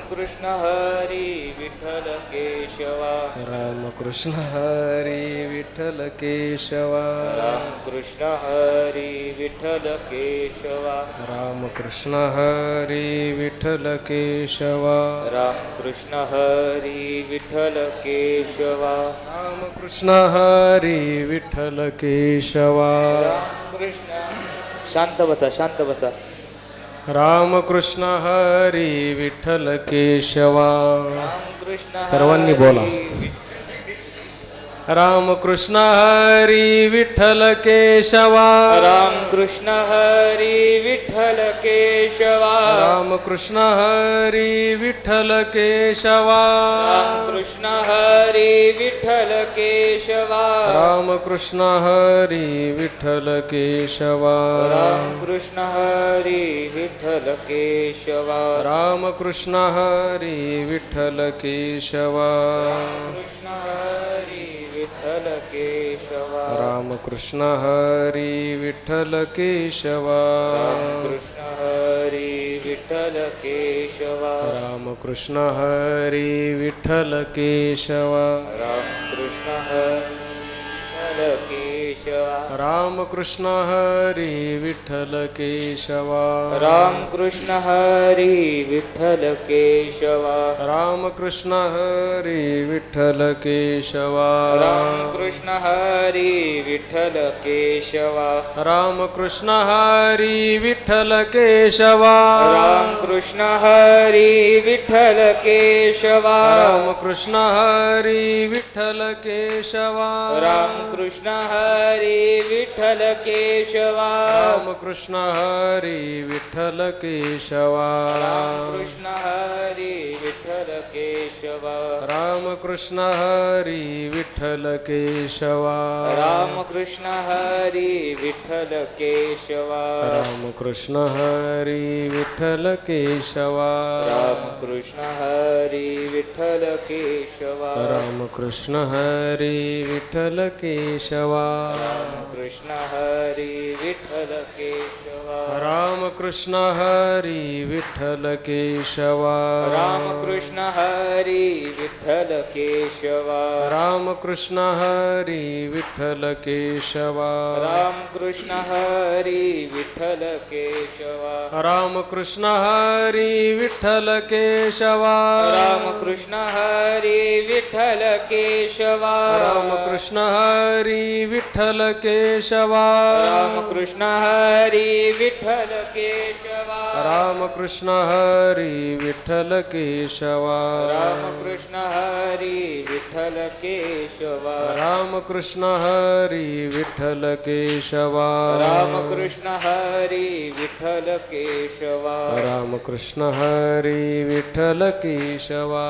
कृष्ण हरी विठ्ठल केशवा रामकृष्ण हरी विठ्ठल केशवा रामकृष्ण हरी विठ्ठल केशवा रामकृष्ण हरी विठ्ठल केशवा रामकृष्ण हरी विठ्ठल केशवा रामकृष्ण हरी विठ्ठल केशवा रामकृष्ण शांत बसा रामकृष्ण हरी विठ्ठल केशवा रामकृष्ण सर्वांनी बोला रामकृष्ण हरी विठ्ठल केशवा रामकृष्ण हरी विठ्ठल केशवा रामकृष्ण हरी विठ्ठल केशवा रामकृष्ण हरी विठ्ठल केशवा रामकृष्ण हरी विठ्ठल केशवा रामकृष्ण हरी विठ्ठल केशवा रामकृष्ण हरी विठ्ठल केशवा कृष्ण हरी विठ्ठल केशवा रामकृष्ण हरी विठ्ठल केशवा कृष्ण हरी विठ्ठल केशवा रामकृष्ण हरी विठ्ठल केशवा रामकृष्ण हरी विठ्ठल केशवा रामकृष्ण हरी विठ्ठल केशवा रामकृष्ण हरी विठ्ठल केशवा रामकृष्ण हरी विठ्ठल केशवा रामकृष्ण हरी विठ्ठल केशवा रामकृष्ण हरी विठ्ठल केशवा रामकृष्ण हरी विठ्ठल केशवा रामकृष्ण हरी विठ्ठल केशवा रामकृष्ण हरी विठ्ठल केशवा रामकृष्ण हरी विठ्ठल केशवा रामकृष्ण हरी विठ्ठल केशवा रामकृष्ण हरी विठ्ठल केशवा रामकृष्ण हरी विठ्ठल केशवा रामकृष्ण हरी विठ्ठल केशवा रामकृष्ण हरी विठ्ठल केशवा कृष्ण हरी विठ्ठल केशवा रामकृष्ण हरी विठ्ठल केशवा रामकृष्ण हरी विठ्ठल केशवा रामकृष्ण हरी विठ्ठल केशवा रामकृष्ण हरी विठ्ठल केशवा रामकृष्ण हरी विठ्ठल केशवा रामकृष्ण हरी विठ्ठल केशवा रामकृष्ण हरी विठ्ठल केशवा रामकृष्ण हरी विठ्ठल केशवा रामकृष्ण हरी विठ्ठल केशवा रामकृष्ण हरी विठ्ठल केशवा रामकृष्ण हरी विठ्ठल केशवा रामकृष्ण हरी विठ्ठल केशवा रामकृष्ण हरी विठ्ठल केशवा रामकृष्ण हरी विठ्ठल केशवा रामकृष्ण हरी विठ्ठल केशवा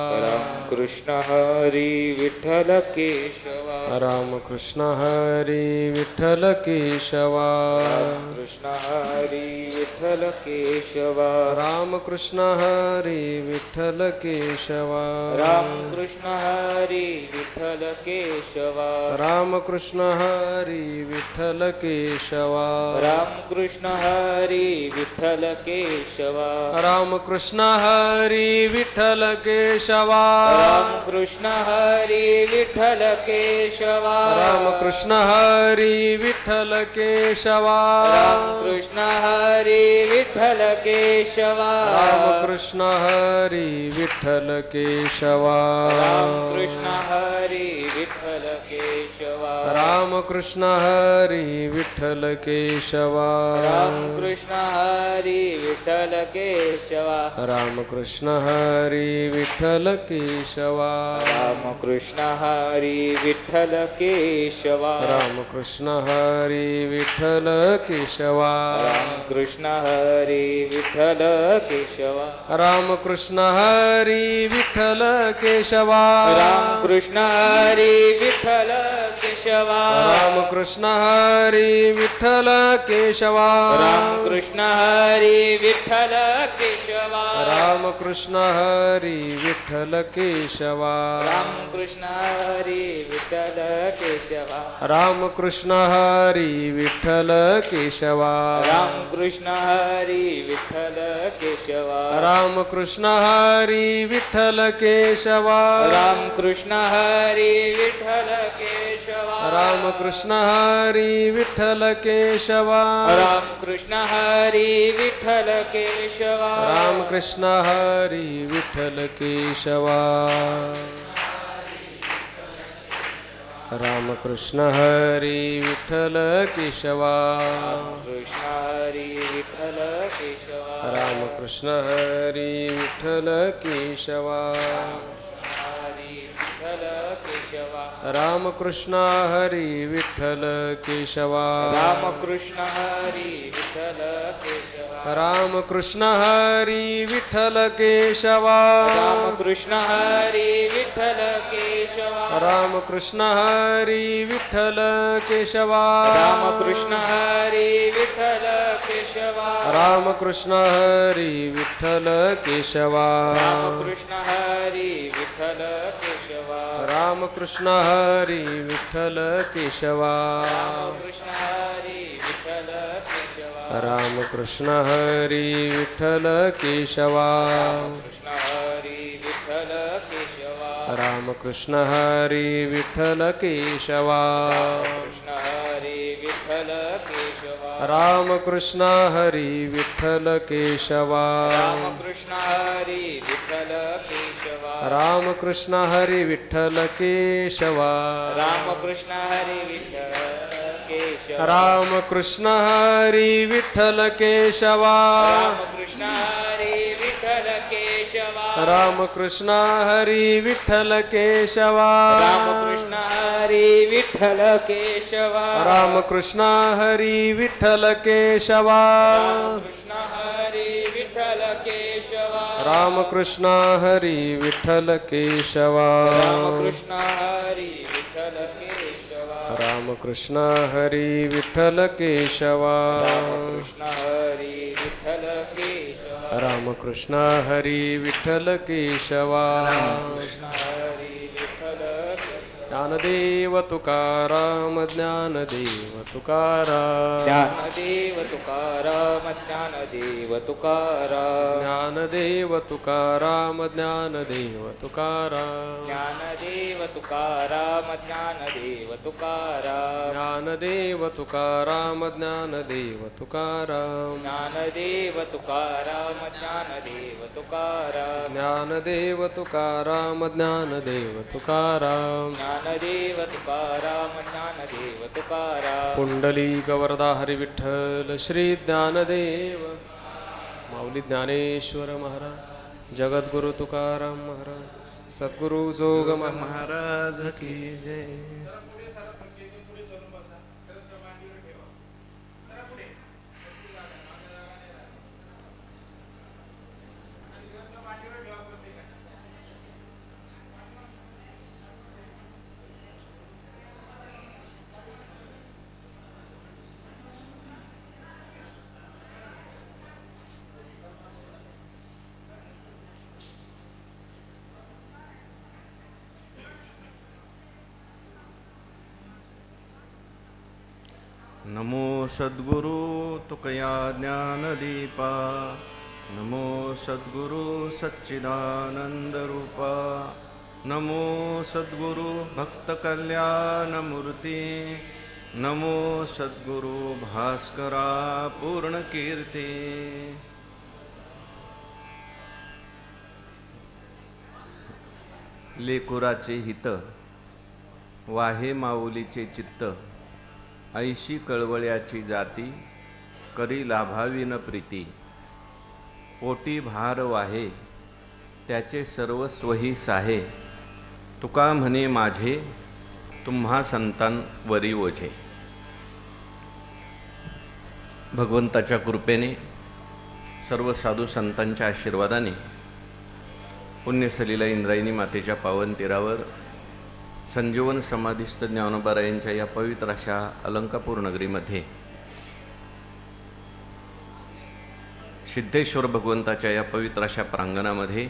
कृष्ण हरी विठ्ठल केशवा रामकृष्ण हरी विठ्ठल केशवा रामकृष्ण हरी विठ्ठल केशवा रामकृष्ण हरी विठ्ठल केशवा रामकृष्ण हरी विठ्ठल केशवा रामकृष्ण हरी विठ्ठल केशवा रामकृष्ण हरी विठ्ठल केशवा रामकृष्ण हरी विठ्ठल केशवा रामकृष्ण हरी विठ्ठल केशवा रामकृष्ण हरी विठ्ठल केशवा रामकृष्ण हरी विठ्ठल केशवा रामकृष्ण हरी विठ्ठल केशवा रामकृष्ण हरी विठ्ठल केशवा रामकृष्ण हरी विठ्ठल केशवा रामकृष्ण हरी विठ्ठल केशवा रामकृष्ण हरी विठ्ठल केशवा रामकृष्ण हरी विठ्ठल केशवा रामकृष्ण हरी विठ्ठल केशवा रामकृष्ण हरी विठ्ठल केशवा रामकृष्ण हरी विठ्ठल विठ्ठल केशवा रामकृष्ण हरी विठ्ठल केशवा रामकृष्ण हरी विठ्ठल केशवा रामकृष्ण हरी विठ्ठल केशवा रामकृष्ण हरी विठ्ठल केशवा रामकृष्ण हरी विठ्ठल केशवा रामकृष्ण हरी विठ्ठल केशवा रामकृष्ण हरी विठ्ठल केशवा रामकृष्ण हरी विठ्ठल केशवा रामकृष्ण हरी विठ्ठल केशवा रामकृष्ण हरी विठ्ठल केशवा रामकृष्ण हरी विठ्ठल केशवा कृष्ण हरी विठ्ठल केशवा रामकृष्ण हरी विठ्ठल केशवा हरी विठ्ठल केशवा रामकृष्ण हरी विठ्ठल केशवा रामकृष्ण हरी विठ्ठल केशवा रामकृष्ण हरी विठ्ठल केशवा रामकृष्ण हरी विठ्ठल केशवा रामकृष्ण हरी विठ्ठल केशवा रामकृष्ण हरी विठ्ठल केशवा रामकृष्ण हरी विठ्ठल केशवा रामकृष्ण हरी विठ्ठल केशवा रामकृष्ण हरी विठ्ठल केशवा कृष्ण हरी विठ्ठल केशवा रामकृष्ण हरी विठ्ठल केशवा कृष्ण हरी विठ्ठल केशवा रामकृष्ण हरी विठ्ठल केशवा कृष्ण हरी विठ्ठल केशवा रामकृष्ण हरी विठ्ठल केशवा रामकृष्ण हरी विठ्ठल केशवा रामकृष्ण हरी विठ्ठल केशवा रामकृष्ण हरी विठ्ठल केशवा रामकृष्ण हरी विठ्ठल केशवा रामकृष्ण हरी विठ्ठल केशवा रामकृष्ण हरी विठ्ठल केशवा रामकृष्ण हरी विठ्ठल केशवा रामकृष्ण हरी विठ्ठल केशवा कृष्ण हरी विठ्ठल केशवा रामकृष्ण हरी विठ्ठल केशवा रामकृष्ण हरी विठ्ठल केशवा रामकृष्ण हरी विठ्ठल केशवा रामकृष्ण हरी विठ्ठल केशवा रामकृष्ण हरी विठ्ठल केशवा कृष्ण हरी विठ्ठल ज्ञानदेव तुकाराम ज्ञानदेव तुकाराम ज्ञानदेव तुकाराम ज्ञानदेव तुकाराम ज्ञानदेव तुकाराम ज्ञानदेव तुकाराम ज्ञानदेव तुकाराम ज्ञानदेव तुकाराम ज्ञानदेव तुकाराम ज्ञानदेव तुकाराम ज्ञानदेव तुकाराम ज्ञानदेव तुकाराम ज्ञानदेव तुकाराम ज्ञानदेव तुकाराम ज्ञानदेव तुकाराम ज्ञानदेव तुकाराम पुंडलिक वरदा हरी विठ्ठल श्री ज्ञानदेव माऊली ज्ञानेश्वर महाराज जगद्गुरु तुकाराम महाराज सद्गुरु जोग महाराज की जय. नमो सद्गुरु तुकया ज्ञानदीपा नमो सद्गुरु सच्चिदानंदरूपा नमो सद्गुरु भक्तकल्याणमूर्ती नमो सद्गुरु भास्करा पूर्णकीर्ती. लेकुराचे हित वाहे माऊलीचे चित्त ऐशी कळवळ्याची जाती करी लाभाविन प्रीती. पोटी भार वाहे त्याचे सर्वस्वही साहे तुका म्हणे माझे तुम्हा संतांवरी ओझे. भगवंताच्या कृपेने सर्व साधू संतांच्या आशीर्वादाने पुण्यसलीला इंद्रायणी मातेच्या पावन तीरावर संजीवन समाधीस्थ ज्ञानोबारायांच्या या पवित्र अशा अलंकापूर नगरीमध्ये सिद्धेश्वर भगवंताच्या या पवित्र अशा प्रांगणामध्ये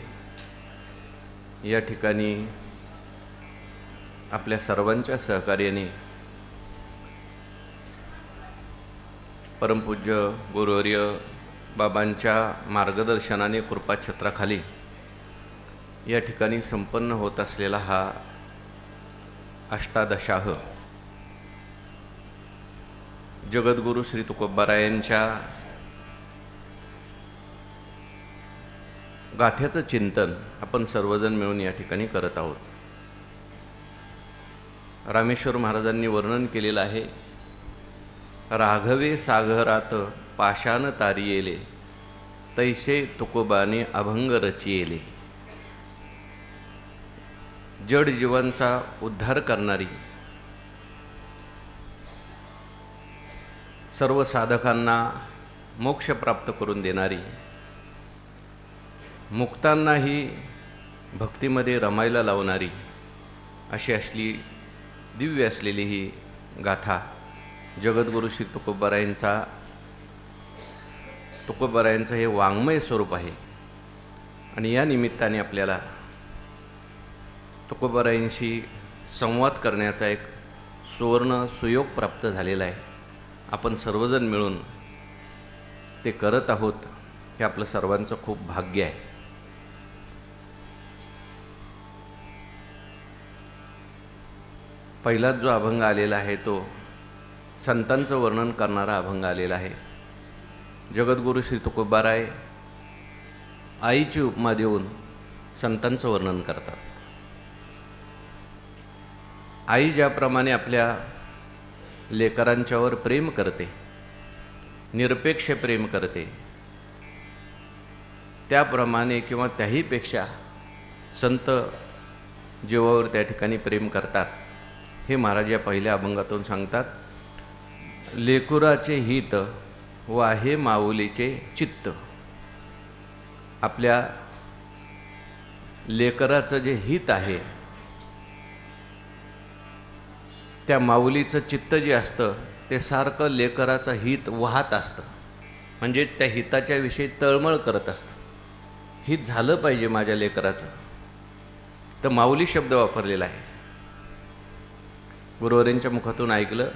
या ठिकाणी आपल्या सर्वांच्या सहकार्याने परमपूज्य गुरुवर्य बाबांच्या मार्गदर्शनाने कृपाछत्राखाली या ठिकाणी संपन्न होत असलेला हा अष्टादशाह जगद्गुरू श्री तुकोबारायांच्या गाथ्याचं चिंतन आपण सर्वजण मिळून या ठिकाणी करत आहोत. रामेश्वर महाराजांनी वर्णन केलेलं आहे, राघवे सागरात पाषाण तारियेले, तैसे तुकोबाने अभंग रचियेले. जड जीवांचा उद्धार करणारी, सर्व साधकांना मोक्ष प्राप्त करून देणारी, मुक्तांनाही भक्तीमध्ये रमायला लावणारी अशी असली दिव्य असलेली ही गाथा जगद्गुरू श्री तुकोबारायांचं हे वाङ्मय स्वरूप आहे. आणि या निमित्ताने आपल्याला तुकोबारायांशी संवाद करण्याचा एक सुवर्ण सुयोग प्राप्त झालेला आहे. आपण सर्वजण मिळून ते करत आहोत, हे आपलं सर्वांचं खूप भाग्य आहे. पहिलाच जो अभंग आलेला आहे तो संतांचं वर्णन करणारा अभंग आलेला आहे. जगद्गुरू श्री तुकोबाराय आईची उपमा देऊन संतांचं वर्णन करतात. आई ज्याप्रमाणे आपल्या लेकरांच्यावर प्रेम करते, निरपेक्ष प्रेम करते, त्याप्रमाणे किंवा त्याहीपेक्षा संत जीवावर त्या ठिकाणी प्रेम करतात. हे महाराज या पहिल्या अभंगातून सांगतात. लेकुराचे हित वाहे माऊलीचे चित्त. आपल्या लेकराचं जे हित आहे, त्या माऊलीचं चित्त जे असतं ते सारखं लेकराचं हित वाहत असतं, म्हणजे त्या हिताच्या विषयी तळमळ करत असतं. हित झालं पाहिजे माझ्या लेकराचं, तर माऊली शब्द वापरलेला आहे. गुरुवरांच्या मुखातून ऐकलं,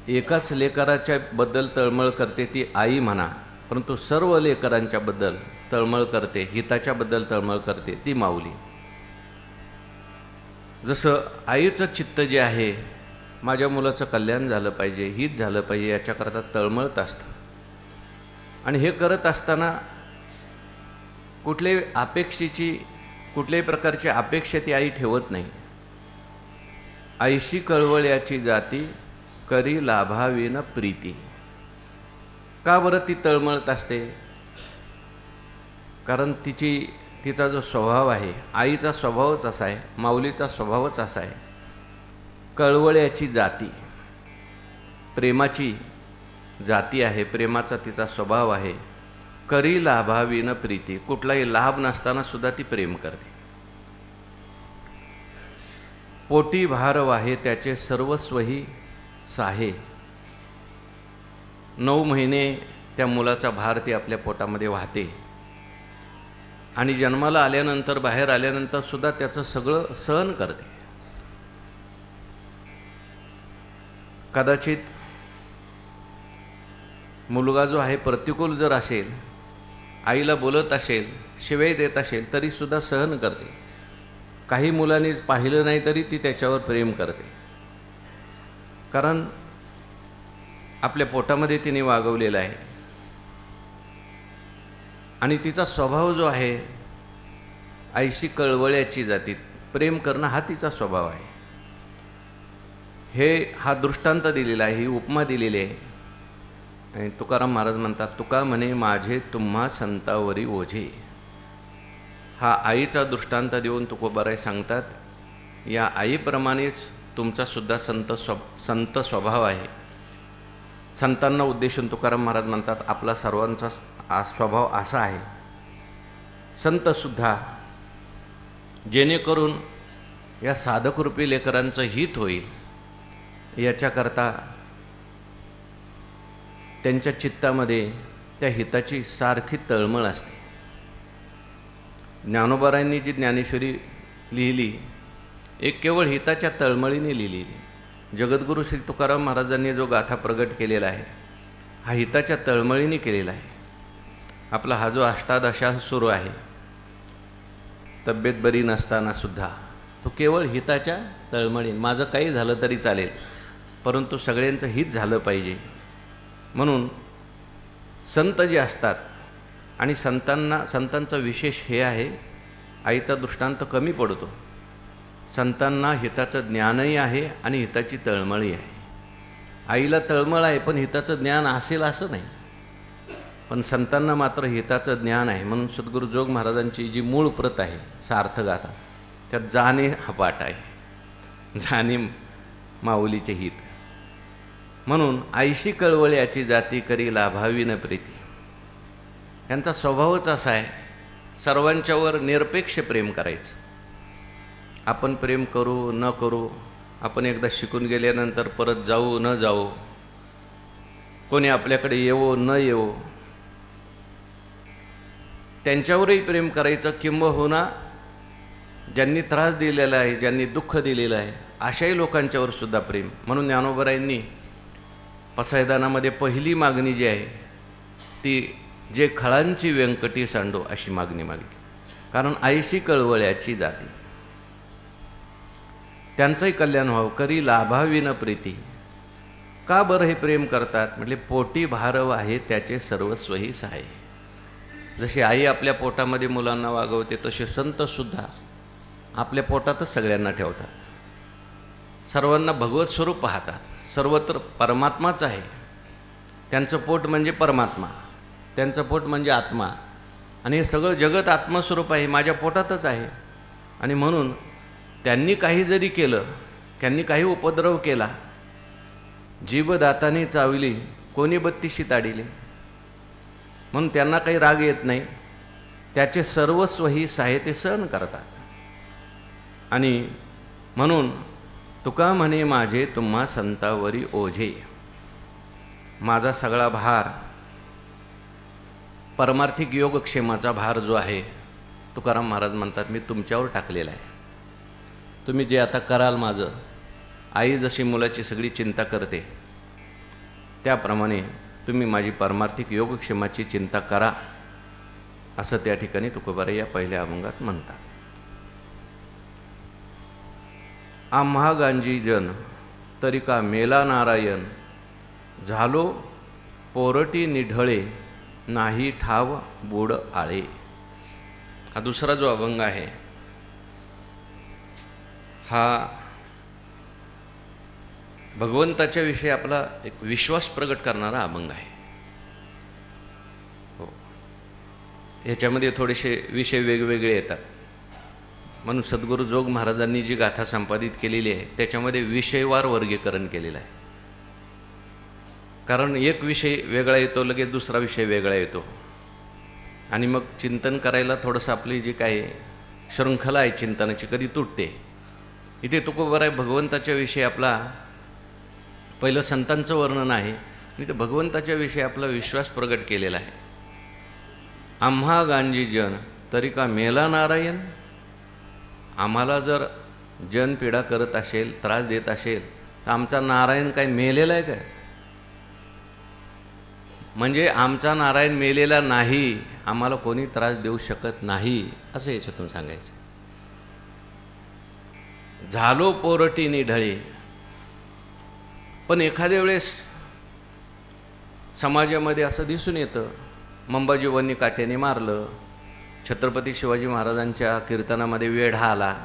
एकाच लेकराच्या बद्दल तळमळ करते ती आई म्हणा, परंतु सर्व लेकरांच्या बद्दल तळमळ करते, हिताच्या बद्दल तळमळ करते ती माऊली. जसं आईचं चित्त जे आहे, माझ्या मुलाचं कल्याण झालं पाहिजे, हित झालं पाहिजे, याच्याकरता तळमळत असतं. आणि हे करत असताना कुठल्याही प्रकारची अपेक्षा ती आई ठेवत नाही. आईशी कळवळ्याची जाती करी लाभावीन प्रीती. का बरं ती तळमळत असते? कारण तिचा जो स्वभाव आहे, आईचा स्वभावच असा आहे, माऊलीचा स्वभावच असा आहे, कळवळ्याची जाती, प्रेमाची जाती आहे, प्रेमाचा तिचा स्वभाव आहे. करी लाभावीन प्रीती, कुठलाही लाभ नसताना सुद्धा ती प्रेम करते. पोटी भार वाहे त्याचे सर्वस्वही साहे. 9 महिने त्या मुलाचा भार ती आपल्या पोटामध्ये वाहते आणि जन्माला आल्यानंतर, बाहेर आल्यानंतर सुद्धा त्याचं सगळं सहन करते. कदाचित मुलगा जो आहे प्रतिकूल जर असेल, आईला बोलत असेल, शिवाय देत असेल, तरीसुद्धा सहन करते. काही मुलांनीच पाहिलं नाही तरी ती त्याच्यावर प्रेम करते, कारण आपल्या पोटामध्ये तिने वागवलेलं आहे. आणि तिचा स्वभाव जो आहे, आईशी कळवळ्याची जाती, प्रेम करणं हा तिचा स्वभाव आहे. हा दृष्टांत दिलेला आहे, ही उपमा दिलेली आहे. आणि तुकाराम महाराज म्हणतात, तुका म्हणे माझे तुम्हा संतावरी ओझे. हा आईचा दृष्टांत देऊन तुकोबाराय सांगतात, या आईप्रमाणेच तुमचासुद्धा संत स्वभाव आहे. संतांना उद्देशून तुकाराम महाराज म्हणतात, आपला सर्वांचा स्वभाव असा आहे. संतसुद्धा जेणेकरून या साधकरूपी लेकरांचं हित होईल याच्याकरता त्यांच्या चित्तामध्ये त्या हिताची सारखी तळमळ असते. ज्ञानोबारायांनी जी ज्ञानेश्वरी लिहिली एक केवळ हिताच्या तळमळीने लिहिलेली. जगद्गुरू श्री तुकाराम महाराजांनी जो गाथा प्रगट केलेला आहे हा हिताच्या तळमळीने केलेला आहे. आपला हा जो अष्टादशा सुरू आहे, तब्येत बरी नसताना सुद्धा तो केवळ हिताच्या तळमळीने, माझं काही झालं तरी चालेल परंतु सगळ्यांचं हित झालं पाहिजे. म्हणून संत जे असतात आणि संतांचं विशेष हे आहे, आईचा दृष्टांत कमी पडतो. संतांना हिताचं ज्ञानही आहे आणि हिताची तळमळही आहे. आईला तळमळ आहे पण हिताचं ज्ञान असेल असं नाही, पण संतांना मात्र हिताचं ज्ञान आहे. म्हणून सद्गुरू जोग महाराजांची जी मूळ प्रत आहे सार्थगाथा, त्यात जाणे हा पाठ आहे, जाणे माऊलीचे हित. म्हणून आईशी कळवळ्याची जाती करी लाभावी न प्रीती. यांचा स्वभावच असा आहे, सर्वांच्यावर निरपेक्ष प्रेम करायचं. आपण प्रेम करू न करू, आपण एकदा शिकून गेल्यानंतर परत जाऊ न जाऊ, कोणी आपल्याकडे येवो न येवो, त्यांच्यावरही प्रेम करायचं. किंबहुना ज्यांनी त्रास दिलेला आहे, ज्यांनी दुःख दिलेलं आहे अशाही लोकांच्यावर सुद्धा प्रेम. म्हणून ज्ञानोबरायांनी पसायदानामध्ये पहिली मागणी जी आहे ती जे खळांची व्यंकटी सांडो अशी मागणी मागितली. कारण आईशी कळवळ्याची जाती, त्यांचंही कल्याण व्हावं, करी लाभावी न प्रीती. का बरं हे प्रेम करतात? म्हटले पोटी भारव आहे त्याचे सर्वस्वही सहाय. जशी आई आपल्या पोटामध्ये मुलांना वागवते तसे संतसुद्धा आपल्या पोटातच सगळ्यांना ठेवतात. सर्वांना भगवत स्वरूप पाहतात. सर्वत्र परमात्माच आहे. त्यांचं पोट म्हणजे परमात्मा, त्यांचं पोट म्हणजे आत्मा, आणि हे सगळं जगत आत्मस्वरूप आहे, माझ्या पोटातच आहे. आणि म्हणून त्यांनी काही जरी केलं, त्यांनी काही उपद्रव केला, जीभ दाताने चावली कोणी बत्तीशी ताडिले, म्हणून त्यांना काही राग येत नाही. त्याचे सर्वस्व ही सहाय ते सहन करतात. आणि म्हणून तुका म्हणे माझे तुम्हा संतावरी ओझे. माझा सगळा भार, परमार्थिक योगक्षेमाचा भार जो आहे, तुकाराम महाराज म्हणतात मी तुमच्यावर टाकलेला आहे. तुम्ही जे आता कराल माझं, आई जशी मुलाची सगळी चिंता करते त्याप्रमाणे तुम्ही माझी परमार्थिक योगक्षेमाची चिंता करा, असं त्या ठिकाणी तुकोबाराय या पहिल्या अभंगात म्हणतात. आम्हा गांजी जन तरी का मेला नारायण, झालो पोरटी निढळे नाही ठाव बुड आळे. हा दुसरा जो अभंग आहे हा भगवंताच्या विषयी आपला एक विश्वास प्रगट करणारा अभंग आहे. हो, ह्याच्यामध्ये थोडेसे विषय वेगवेगळे येतात. म्हणून सद्गुरू जोग महाराजांनी जी गाथा संपादित केलेली आहे त्याच्यामध्ये विषयवार वर्गीकरण केलेलं आहे. कारण एक विषय वेगळा येतो, लगेच दुसरा विषय वेगळा येतो, आणि मग चिंतन करायला थोडंसं आपली जी काही शृंखला आहे चिंतनाची कधी तुटते. इथे तुकोबाराय भगवंताच्या विषयी आपला पहिलं संतांचं वर्णन आहे आणि ते भगवंताच्या विषयी आपला विश्वास प्रगट केलेला आहे. आम्हा गांजी जन तरी का मेला नारायण. आम्हाला जर जन पीडा करत असेल, त्रास देत असेल, तर आमचा नारायण काय मेलेला आहे काय? म्हणजे आमचा नारायण मेलेला नाही, आम्हाला कोणी त्रास देऊ शकत नाही असं याच्यातून सांगायचं. झालो पोरटी निढळे. पण एखाद्या वेळेस समाजामध्ये असं दिसून येतं, मंबाजीवांनी काट्याने मारलं, छत्रपती शिवाजी महाराजांच्या कीर्तनामध्ये वेढा आला.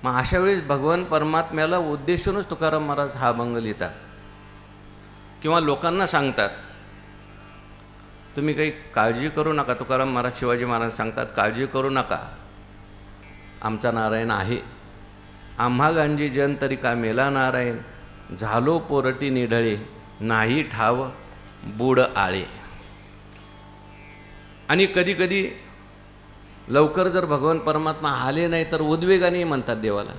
मग अशा वेळेस भगवान परमात्म्याला उद्देशूनच तुकाराम महाराज हा अभंग लिहितात किंवा लोकांना सांगतात तुम्ही काही काळजी करू नका. तुकाराम महाराज शिवाजी महाराज सांगतात काळजी करू नका, आमचा नारायण आहे. आम्हा गांजी जन तरी का मेला नारायण, झालो पोरटी निढळे नाही ठाव बुड आळे. आणि कधी कधी लवकर जर भगवान परमात्मा आले नाही तर उद्वेगाने म्हणतात देवाला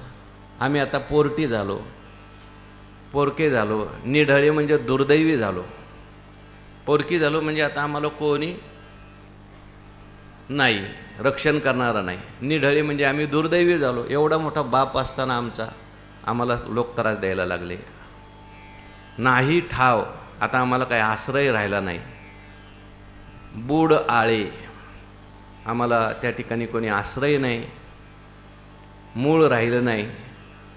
आम्ही आता पोरटी झालो, पोरके झालो, निढळे म्हणजे दुर्दैवी झालो. पोरकी झालो म्हणजे आता आम्हाला कोणी नाही, रक्षण करणारा नाही. निढळे म्हणजे आम्ही दुर्दैवी झालो. एवढा मोठा बाप असताना आम्हाला लोक त्रास द्यायला लागले. नाही ठाव, आता आम्हाला काही आश्रय राहिला नाही. बूड आळे, आम्हाला त्या ठिकाणी कोणी आश्रय नाही, मूळ राहिलं नाही.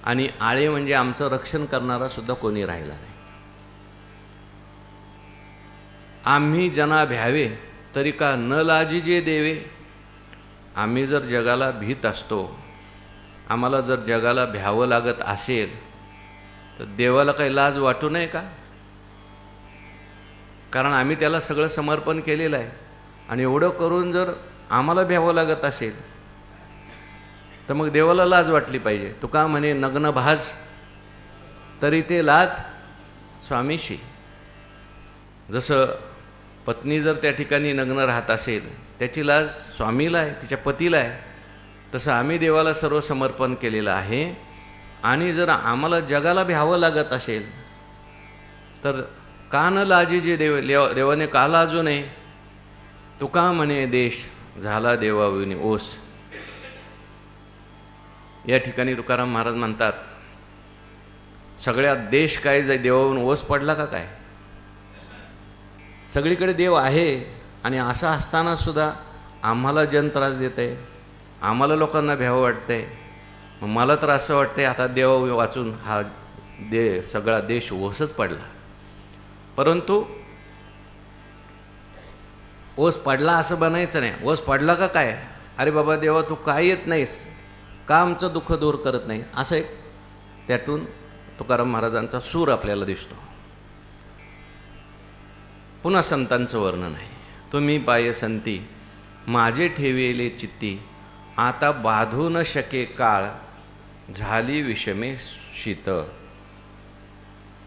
आणि आळे म्हणजे आमचं रक्षण करणारा सुद्धा कोणी राहिला नाही. आम्ही जना भ्यावे तरी का न लाजिजे देवे. आम्ही जर जगाला भीत असतो, आम्हाला जर जगाला भ्यावं लागत असेल, तर देवाला काही लाज वाटू नये का? कारण आम्ही त्याला सगळं समर्पण केलेलं आहे. आणि एवढं करून जर आम्हाला भ्यावं लागत असेल तर मग देवाला लाज वाटली पाहिजे. तुका म्हणे नग्न भाज तरी ते लाज स्वामीशी. जसं पत्नी जर त्या ठिकाणी नग्न राहत असेल, त्याची लाज स्वामीला आहे, तिच्या पतीला आहे. तसं आम्ही देवाला सर्व समर्पण केलेलं आहे. आणि जर आम्हाला जगाला भ्यावं लागत असेल तर का न लाजी जे देवाने का लाजू नये. तुका म्हणे देश झाला देवाविनी ओस. या ठिकाणी तुकाराम महाराज म्हणतात, सगळ्या देश काय देवाहून ओस पडला का काय? सगळीकडे देव आहे आणि असं असताना सुद्धा आम्हाला जन त्रास देत आहे, आम्हाला लोकांना भ्यावं वाटतंय. मग मला तर असं वाटतंय आता देव वाचून हा सगळा देश ओसच पडला. परंतु ओस पडला असं बनायचं नाही. ओस पडला का काय, अरे बाबा देवा तू काय येत नाहीस, का आमचं दुःख दूर करत नाही, असं एक त्यातून तुकाराम महाराजांचा सूर आपल्याला दिसतो. पुन्हा संतांचं वर्णन आहे. तुम्ही पाय संती माझे ठेवेले चित्ती, आता बाधू न शके काळ झाली विषमे शीतळ.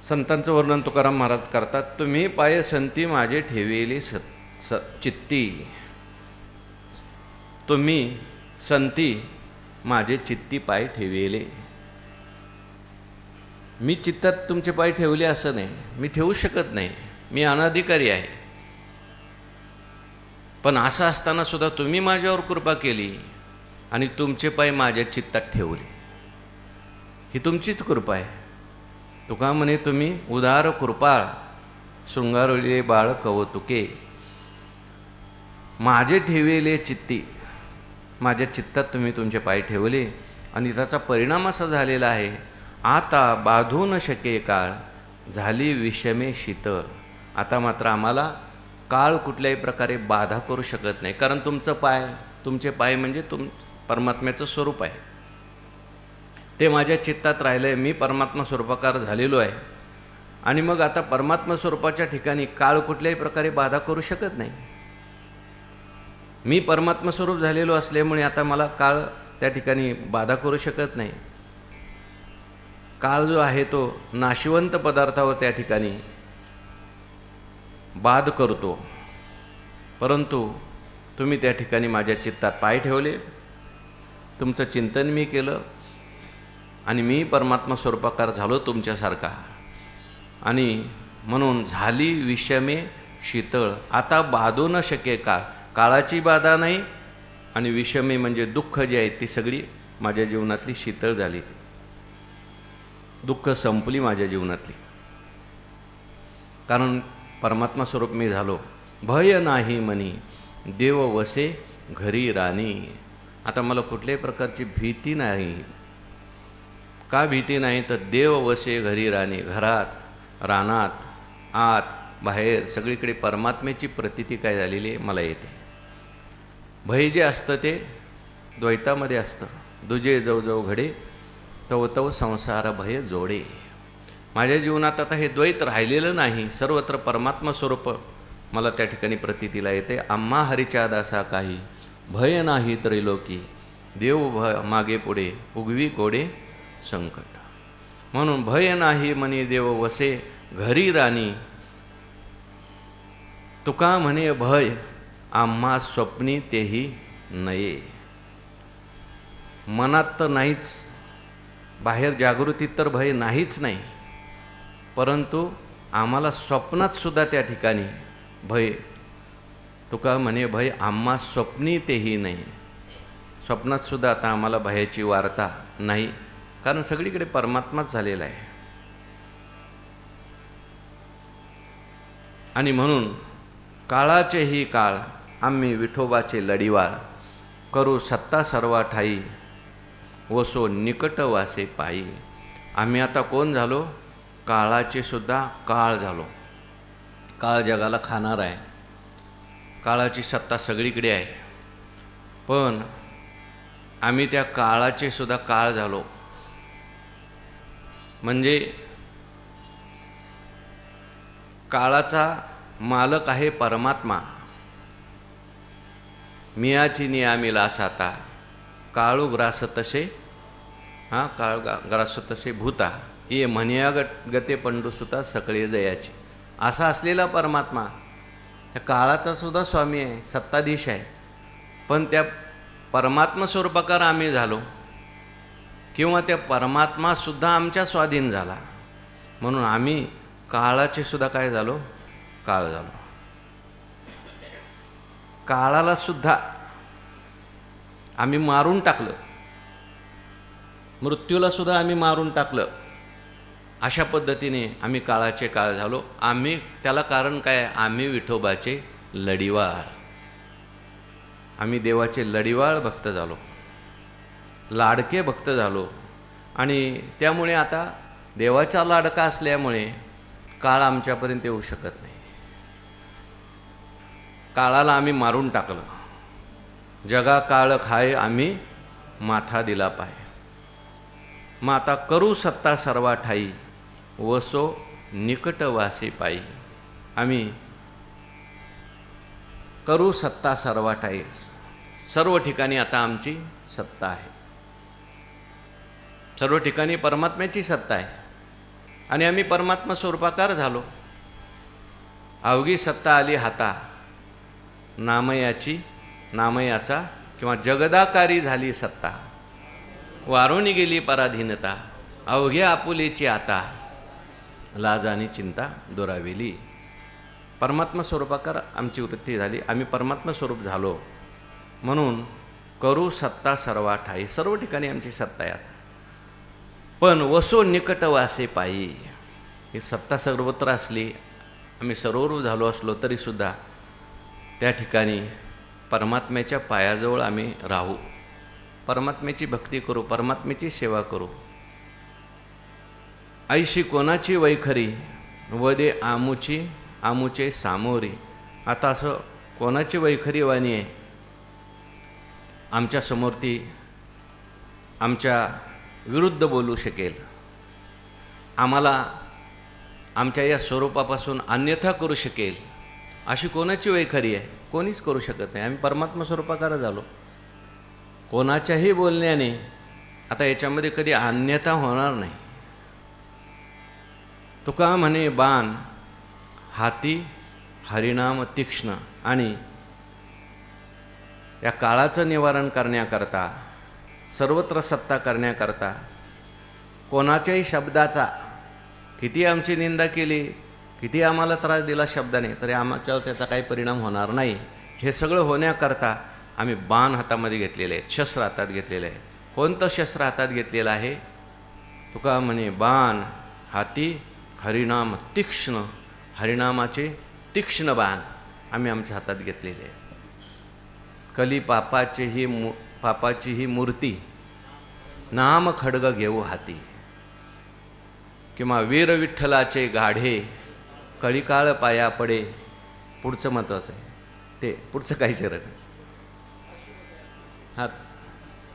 संतांचं वर्णन तुकाराम महाराज करतात. तुम्ही पाय संती माझे ठेवेले चित्ती, तुम्ही संती माझे चित्ती पाय ठेवेले. मी चित्तात तुमचे पाय ठेवले असं नाही, मी ठेवू शकत नाही, मी अनाधिकारी आहे. पण असं असताना सुद्धा तुम्ही माझ्यावर कृपा केली आणि तुमचे पाय माझ्या चित्तात ठेवले. ही तुमचीच कृपा आहे. तुका म्हणे तुम्ही उदार कृपाळ शृंगारले बाळ कवतुके. माझे ठेवेले चित्ती, माझ्या चित्तात तुम्ही तुमचे पाय ठेवले आणि त्याचा परिणाम असा झालेला आहे, आता बाधू न शके काळ झाली विषमे शीतळ. आता मात्र आम्हाला काळ कुठल्याही प्रकारे बाधा करू शकत नाही. कारण तुमचे पाय म्हणजे परमात्म्याचं स्वरूप आहे, ते माझ्या चित्तात राहिलं आहे. मी परमात्मा स्वरूपाकार झालेलो आहे आणि मग आता परमात्मा स्वरूपाच्या ठिकाणी काळ कुठल्याही प्रकारे बाधा करू शकत नाही. मी परमात्मा स्वरूप झालेलो असल्यामुळे आता मला काळ त्या ठिकाणी बाधा करू शकत नाही. काळ जो आहे तो नाशिवंत पदार्थावर त्या ठिकाणी बाध करतो. परंतु तुम्ही त्या ठिकाणी माझ्या चित्तात पाय ठेवले, तुमचं चिंतन मी केलं आणि मी परमात्मा स्वरूपाकार झालो तुमच्यासारखा. आणि म्हणून झाली विषमे शीतळ. आता बाधू न शके काळ, काळाची बाधा नाही आणि विषमे म्हणजे दुःख जे आहे ती सगळी माझ्या जीवनातली शीतळ झाली, दुःख संपली माझ्या जीवनातली. कारण परमात्मा स्वरूप मी झालो. भय नाही मनी देव वसे घरी राणी. आता मला कुठल्याही प्रकारची भीती नाही. का भीती नाही तर देव वसे घरी राणी. घरात, रानात, आत, बाहेर सगळीकडे परमात्म्याची प्रतीती काय झालेली आहे मला येते. भय जे असतं ते द्वैतामध्ये असतं. दुजे जव जव घडे तव तव संसार भय जोडे. माझ्या जीवनात आता हे द्वैत राहिलेलं नाही, सर्वत्र परमात्मा स्वरूप मला त्या ठिकाणी प्रतीतीला येते. आम्हा हरीच्या दासा काही भय नाही त्रैलोकी, देव मागे पुढे उगवी कोडे संकट. म्हणून भय नाही मनी देव वसे घरी राणी. तुका म्हणे भय आम्हा स्वप्नी तेही नये. मनात तर नाहीच, बाहेर जागृतीत तर भय नाहीच नाही, परंतु आम्हाला स्वप्नात सुद्धा त्या ठिकाणी भय. तुका म्हणे भय आम्हा स्वप्नी तेही नाही. स्वप्नात सुद्धा आता आम्हाला भयाची वार्ता नाही, कारण सगळीकडे परमात्माच झालेला आहे. आणि म्हणून काळाचेही काळ आम्ही विठोबाचे लढीवाळ, करू सत्ता सर्वा ठाई वसो निकट वासे पायी. आम्ही आता कोण झालो? काळाचे सुद्धा काळ झालो. काळ जगाला खाणार आहे, काळाची सत्ता सगळीकडे आहे, पण आम्ही त्या काळाचे सुद्धा काळ झालो. म्हणजे काळाचा मालक आहे परमात्मा. मियाची नियामिला साता काळू ग्रास तसे काळ ग्रास तसे भूता ये म्हणया गते पंडुसुता सकळे जयाची. असा असलेला परमात्मा त्या काळाचा सुद्धा स्वामी आहे, सत्ताधीश आहे. पण त्या परमात्मा स्वरूपाकार आम्ही झालो, किंवा त्या परमात्मासुद्धा आमच्या स्वाधीन झाला. म्हणून आम्ही काळाचे सुद्धा काय झालो? काळ झालो. काळाला सुद्धा आम्ही मारून टाकलं, मृत्यूला सुद्धा आम्ही मारून टाकलं. अशा पद्धतीने आम्ही काळाचे काळ झालो. आम्ही त्याला कारण काय? आम्ही विठोबाचे लढीवाळ, आम्ही देवाचे लढीवाळ भक्त झालो, लाडके भक्त झालो. आणि त्यामुळे आता देवाचा लाडका असल्यामुळे काळ आमच्यापर्यंत येऊ शकत नाही. काळाला आम्ही मारून टाकलं. जगा काळ खाय आम्ही माथा दिला पाय. मग आता करू सत्ता सर्वा ठाई वसो निकट वासे पायी. आम्ही करू सत्ता सर्वा ठाई, सर्व ठिकाणी आता आमची सत्ता आहे. सर्व ठिकाणी परमात्म्याची सत्ता आहे आणि आम्ही परमात्मा स्वरूपाकार झालो. अवघी सत्ता आली हाता, नामयाचा किंवा जगदाकारी झाली सत्ता. वारून गेली पराधीनता, अवघ्या आपुलेची आता लाज आणि चिंता दुराविली. परमात्मा स्वरूपाकार आमची वृत्ती झाली, आम्ही परमात्मा स्वरूप झालो. म्हणून करू सत्ता सर्वा ठाई, सर्व ठिकाणी आमची सत्ता आहे. पण वसो निकट वासे पायी. ही सत्ता सर्वत्र असली, आम्ही सर्वरूप झालो असलो तरीसुद्धा त्या ठिकाणी परमात्म्याच्या पायाजवळ आम्ही राहू, परमात्म्याची भक्ती करू, परमात्म्याची सेवा करू. ऐशी कोणाची वैखरी वदे आमुचे सामोरी. आता असं कोणाची वैखरी वाणी आहे? आमच्या समोर ती आमच्या विरुद्ध बोलू शकेल, आम्हाला आमच्या या स्वरूपापासून अन्यथा करू शकेल, अशी कोणाची वैखरी आहे? कोणीच करू शकत नाही. आम्ही परमात्मा स्वरूपाकार झालो. कोणाच्याही बोलण्याने आता याच्यामध्ये कधी अन्यथा होणार नाही. तुका म्हणे बाण हाती हरिनाम तीक्ष्ण. आणि या काळाचं निवारण करण्याकरता, सर्वत्र सत्ता करण्याकरता, कोणाच्याही शब्दाचा किती आमची निंदा केली, किती आम्हाला त्रास दिला शब्दाने, तरी आमच्यावर त्याचा काही परिणाम होणार नाही. हे सगळं होण्याकरता आम्ही बाण हातामध्ये घेतलेले आहेत, शस्त्र हातात घेतलेलं आहे. कोणतं शस्त्र हातात घेतलेलं आहे? तुका म्हणे बाण हाती हरिनाम तीक्ष्ण. हरिनामाचे तीक्ष्ण बाण आम्ही आमच्या हातात घेतलेले आहे. कली पापाची ही मूर्ती नाम खड्ग घेऊ हाती. किंवा वीर विठ्ठलाचे गाढे कळीकाळ पाया पडे. पुढचं महत्त्वाचं आहे ते, पुढचं काही चरण हां,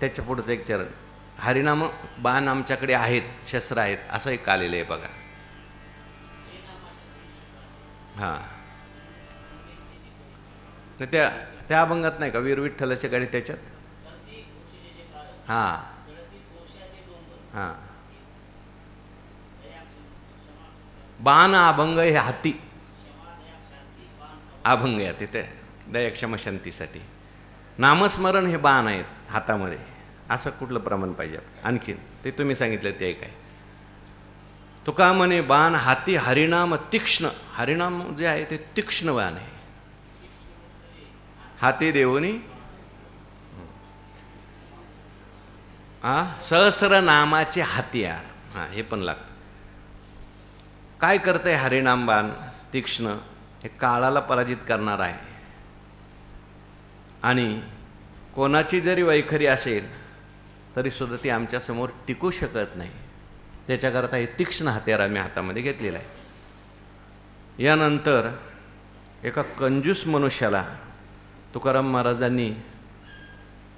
त्याच्या पुढचं एक चरण. हरिनाम बाण आमच्याकडे आहेत, शस्त्र आहेत, असं एक आलेलं आहे बघा. हां, त्या अभंगात नाही का वीर विठ्ठलाच्या गाडी त्याच्यात? हां हां, बाण अभंग हे हाती अभंग आहे तिथे दयाक्षमा शांतीसाठी. नामस्मरण हे बाण आहेत हातामध्ये. असं कुठलं प्रमाण पाहिजे आणखीन? ते तुम्ही सांगितलं ते काय? तुका म्हणे बाण हाती हरिनाम तीक्ष्ण. हरिनाम जे आहे ते तीक्ष्ण बाण आहे. हाती देऊनी सहस्र नामाचे हातियार. हे पण लागतं. काय करतंय हरिनाम बाण तीक्ष्ण? हे काळाला पराजित करणार आहे. आणि कोणाची जरी वैखरी असेल तरी सुद्धा ती आमच्यासमोर टिकू शकत नाही. त्याच्याकरता हे तीक्ष्ण हत्यार आम्ही हातामध्ये घेतलेलं आहे. यानंतर एका कंजूस मनुष्याला तुकाराम महाराजांनी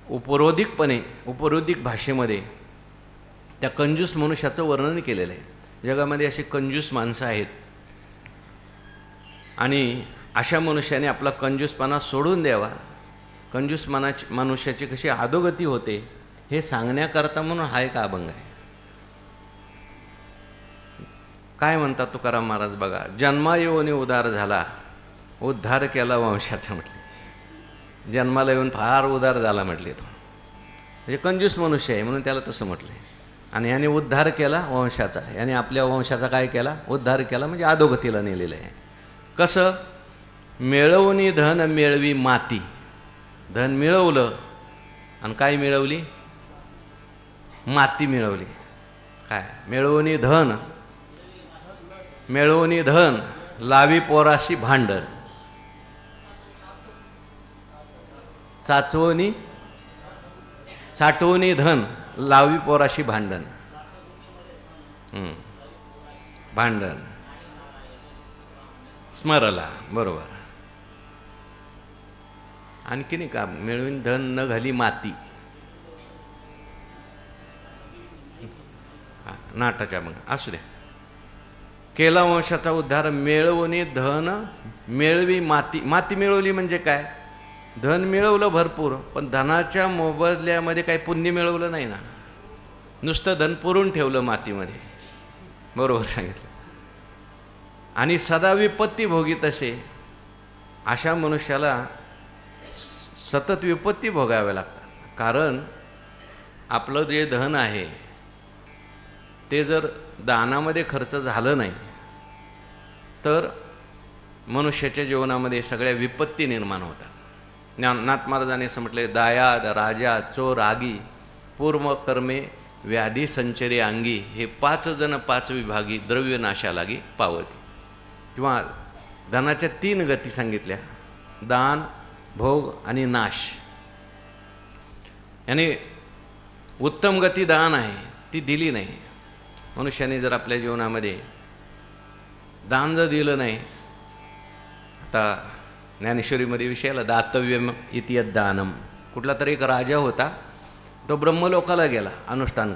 उपरोधिक भाषेमध्ये त्या कंजूस मनुष्याचं वर्णन केलेलं आहे. जगामध्ये अशी कंजूस माणसं आहेत आणि अशा मनुष्याने आपला कंजूसपणा सोडून द्यावा. कंजूस मनुष्याची कशी अधोगती होते हे सांगण्याकरता म्हणून हा एक अभंग आहे. काय म्हणतात तुकाराम महाराज बघा. जन्मा येऊन उदार झाला, उद्धार केला वंशाचा म्हटले. जन्माला येऊन फार उदार झाला म्हटले तो. म्हणजे कंजूस मनुष्य आहे म्हणून त्याला तसं म्हटले. आणि याने उद्धार केला वंशाचा. याने आपल्या वंशाचा काय केला? उद्धार केला, म्हणजे अधोगतीला नेलेलं आहे. कसं? मिळवणी धन मिळवी माती. धन मिळवलं आणि काय मिळवली? माती मिळवली. काय? मिळवणी धन लावी पोराशी भांडण. साठवणी धन लावी पोराशी भांडण. भांडण स्मरला. बरोबर. आणखी नाही का? मिळवून धन न घाली माती. नाटाच्या मग असू द्या. केला वंशाचा उद्धार. मिळवणी धन मिळवी माती. माती मिळवली म्हणजे काय? धन मिळवलं भरपूर, पण धनाच्या मोबदल्यामध्ये काही पुण्य मिळवलं नाही ना. नुसतं धन पुरून ठेवलं मातीमध्ये. बरोबर सांगितलं. आणि सदा विपत्ती भोगीत असे अशा मनुष्याला सतत विपत्ती भोगाव्या लागतात. कारण आपलं जे धन आहे ते जर दानामध्ये खर्च झालं नाही तर मनुष्याच्या जीवनामध्ये सगळ्या विपत्ती निर्माण होतात. नाथ महाराजांनी असं म्हटले, दायाद राजा चोर आगी पूर्व कर्मे व्याधी संचरे अंगी. हे 5 जण 5 विभागी द्रव्य नाशा लागी पावती. किंवा धनाच्या 3 गती सांगितल्या, दान, भोग आणि नाश. याने उत्तम गती दान आहे, ती दिली नाही. मनुष्याने जर आपल्या जीवनामध्ये दान जर दिलं नाही, आता ज्ञानेश्वरीमध्ये विषय आला, दातव्यम इति दानम. कुठला तरी एक राजा होता, तो ब्रह्मलोकाला गेला अनुष्ठान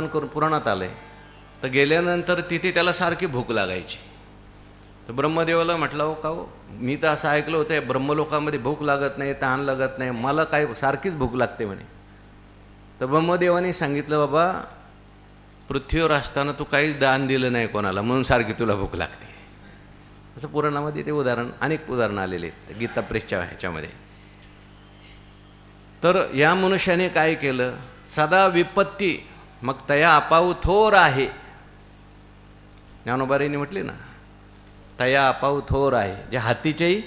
करून पुराणात आलं आहे. तर गेल्यानंतर तिथे त्याला सारखी भूक लागायची. तर ब्रह्मदेवाला म्हटलं, हो का हो, मी तर असं ऐकलं होतं ब्रह्मलोकामध्ये भूक लागत नाही, ताण लागत नाही, मला काय सारखीच भूक लागते म्हणे. तर ब्रह्मदेवाने सांगितलं, बाबा पृथ्वीवर असताना तू काहीच दान दिलं नाही कोणाला, म्हणून सारखी तुला भूक लागते. असं पुराणामध्ये ते अनेक उदाहरणं आलेले आहेत गीता प्रेसच्या ह्याच्यामध्ये. तर या मनुष्याने काय केलं? सदा विपत्ती मग तया अपाऊ थोर आहे. ज्ञानोबारीने म्हटले ना, तया अपाऊ थोर आहे. जे हातीचेही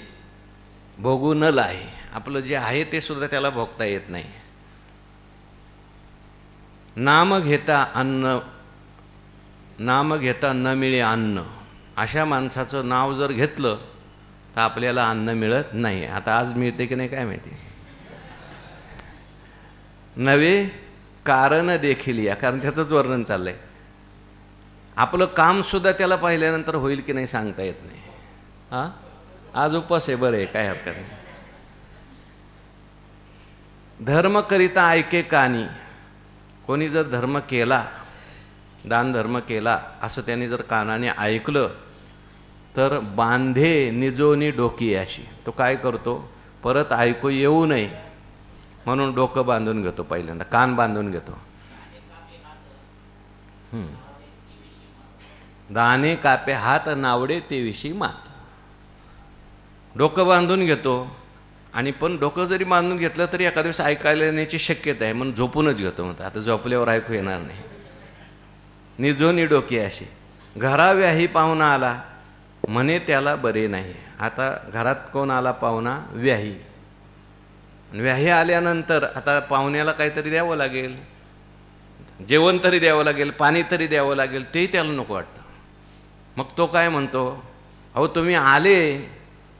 भोगू न लाहे. आपलं जे आहे ते सुद्धा त्याला भोगता येत नाही. नाम घेता न मिळे अन्न. अशा माणसाचं नाव जर घेतलं तर आपल्याला अन्न मिळत नाही. आता आज मिळते की नाही काय माहिती. नवे कारण देखील या, कारण त्याचंच वर्णन चाललंय. आपलं कामसुद्धा त्याला पाहिल्यानंतर होईल की नाही सांगता येत नाही. आज उपवास आहे, बरं आहे, काय हरकत नाही. धर्म करिता ऐके कानी. कोणी जर धर्म केला, दान धर्म केला असं त्यांनी जर कानाने ऐकलं तर बांधे निजोनी डोकी अशी. तो काय करतो? परत ऐकू येऊ नये म्हणून डोकं बांधून घेतो, पहिल्यांदा कान बांधून घेतो. दाणे कापे हात नावडे ते विषयी मात. डोकं बांधून घेतो. आणि पण डोकं जरी बांधून घेतलं तरी एखाद्या दिवस ऐकायला येण्याची शक्यता आहे म्हणून झोपूनच घेतो. म्हणतात आता झोपल्यावर ऐकू येणार नाही. निजोनी डोकी अशी. घराव्याही पाहुणा आला म्हणे त्याला बरे नाही. आता घरात कोण आला पाहुणा? व्याही. व्याही आल्यानंतर आता पाहुण्याला काहीतरी द्यावं लागेल, जेवण तरी द्यावं लागेल, पाणी तरी द्यावं लागेल, तेही त्याला नको वाटतं. मग तो काय म्हणतो, अहो तुम्ही आले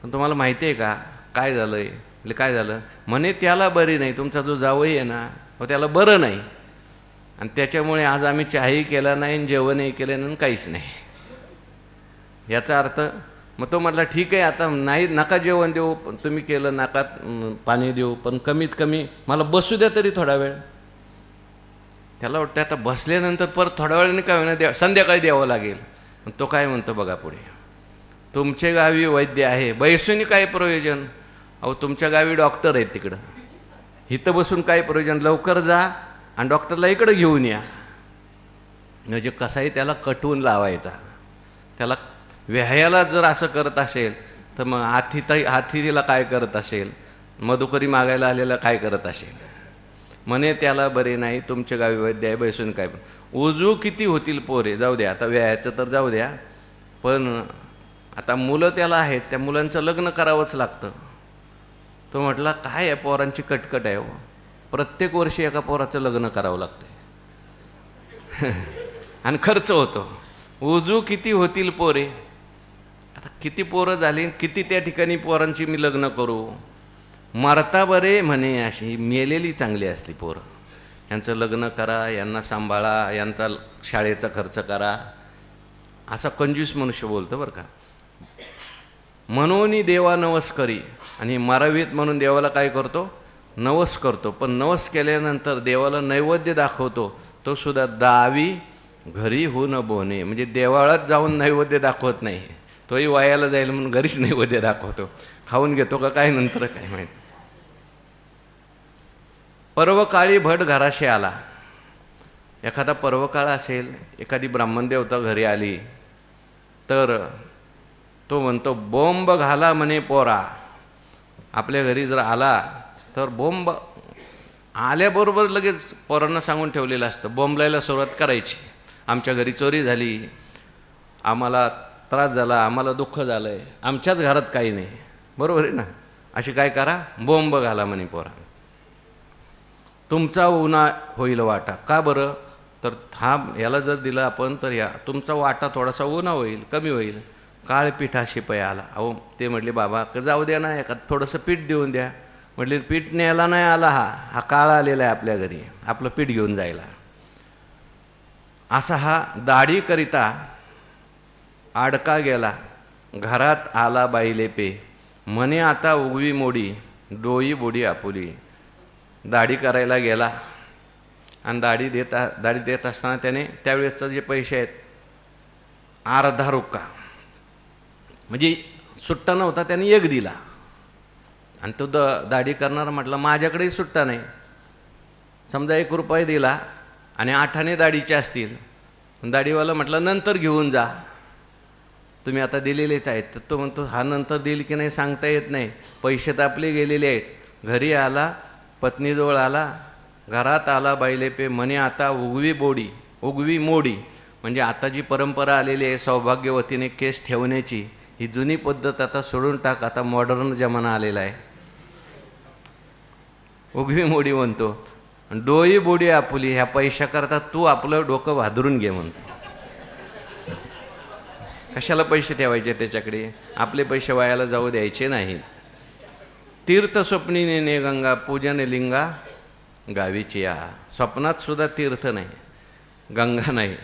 पण तुम्हाला माहिती आहे का काय झालं आहे? म्हणजे काय झालं? म्हणे त्याला बरी नाही, तुमचा जो जावई आहे ना हो त्याला बरं नाही, आणि त्याच्यामुळे आज आम्ही चहाही केला नाही आणि जेवणही केलं नाही, काहीच नाही. याचा अर्थ मग तो म्हटला ठीक आहे, आता नाही नका जेवण देऊ, तुम्ही केलं नका पाणी देऊ, पण कमीत कमी मला बसू द्या तरी थोडा वेळ. त्याला वाटतं आता बसल्यानंतर परत थोड्या वेळाने काय होणार, संध्याकाळी द्यावं लागेल. तो काय म्हणतो बघा पुढे, तुमच्या गावी वैद्य आहे, बैसून काय प्रयोजन? अहो तुमच्या गावी डॉक्टर आहेत तिकडं, इथं बसून काय प्रयोजन? लवकर जा आणि डॉक्टरला इकडं घेऊन या. म्हणजे कसाही त्याला कटवून लावायचा. त्याला व्याह्याला जर असं करत असेल तर मग हाथीला काय करत असेल, मधुकरी मागायला आलेला काय करत असेल. म्हणे त्याला बरे नाही, तुमच्या गावी वैद्य आहे, बैसून काय. उजू किती होतील पोरे, जाऊ द्या आता व्यायाचं तर जाऊ द्या, पण आता मुलं त्याला आहेत, त्या मुलांचं लग्न करावंच लागतं. तो म्हटला काय आहे पोरांची कटकट आहे हो, प्रत्येक वर्षी एका पोराचं लग्न करावं लागतं आणि खर्च होतो. उजू किती होतील पोरे, आता किती पोरं झाली, किती त्या ठिकाणी पोरांची मी लग्न करू. मरता बरे म्हणे, अशी मेलेली चांगली असली पोरं. यांचं लग्न करा, यांना सांभाळा, यांचा शाळेचा खर्च करा, असा कंजूस मनुष्य बोलतो बरं का. म्हणून देवा नवस करी, आणि मरावीत म्हणून देवाला काय करतो, नवस करतो. पण नवस केल्यानंतर देवाला नैवेद्य दाखवतो, तो सुद्धा दावी घरी होऊन बोने. म्हणजे देवाळात जाऊन नैवेद्य दाखवत नाही, तोही वायाला जाईल म्हणून घरीच नैवेद्य दाखवतो. खाऊन घेतो का काय नंतर काय माहिती. पर्वकाळी भट घराशी आला. एखादा पर्वकाळ असेल, एखादी ब्राह्मण देवता घरी आली तर तो म्हणतो बोंब घाला म्हणे पोरा. आपल्या घरी जर आला तर बोंब आल्याबरोबर लगेच पोरांना सांगून ठेवलेलं असतं, बोंबलायला सुरुवात करायची. आमच्या घरी चोरी झाली, आम्हाला त्रास झाला, आम्हाला दुःख झालं आहे, आमच्याच घरात काही नाही, बरोबर आहे ना. अशी काय करा, बोंब घाला म्हणे पोरा. तुमचा उन्हा होईल वाटा. का बरं? तर हा याला जर दिलं आपण तर या तुमचा वाटा थोडासा उन्हा होईल, कमी होईल. काळ पिठाशी पै आला. अहो ते म्हटले बाबा जाऊ द्या ना, एखाद थोडंसं पीठ देऊन द्या. म्हटले पीठ न्यायला नाही आला, हा काळ आलेला आहे आपल्या घरी, आपलं पीठ घेऊन जायला. असा हा दाढीकरिता आडका गेला, घरात आला बाईले पे. म्हणे आता उगवी मोडी, डोई बोडी आपुली. दाढी करायला गेला आणि दाढी देत असताना त्याने त्यावेळेसचं जे पैसे आहेत अर्धा रुक्का, म्हणजे सुट्टा नव्हता, त्याने एक दिला. आणि तो दाढी करणारा म्हटला माझ्याकडेही सुट्टा नाही. समजा 1 रुपया दिला आणि 8 आणे दाढीचे असतील, दाढीवाला म्हटला नंतर घेऊन जा, तुम्ही आता दिलेलेच आहेत. तर तो म्हणतो हा नंतर देईल की नाही सांगता येत नाही, पैसे तर आपले गेलेले आहेत. घरी आला, पत्नीजवळ आला, घरात आला बाईले पे. म्हणे आता उगवी मोडी. म्हणजे आता जी परंपरा आलेली आहे सौभाग्यवतीने केस ठेवण्याची, ही जुनी पद्धत आता सोडून टाक, आता मॉडर्न जमाना आलेला आहे. उगवी मोडी म्हणतो. डोई बोडी आपुली, ह्या पैशाकरता तू आपलं डोकं भादरून घे म्हणतो. कशाला पैसे ठेवायचे त्याच्याकडे, आपले पैसे वायाला जाऊ द्यायचे नाही. तीर्थ स्वप्नीने ने गंगा, पूजन लिंगा गावीची या. स्वप्नात सुद्धा तीर्थ नाही, गंगा नाही.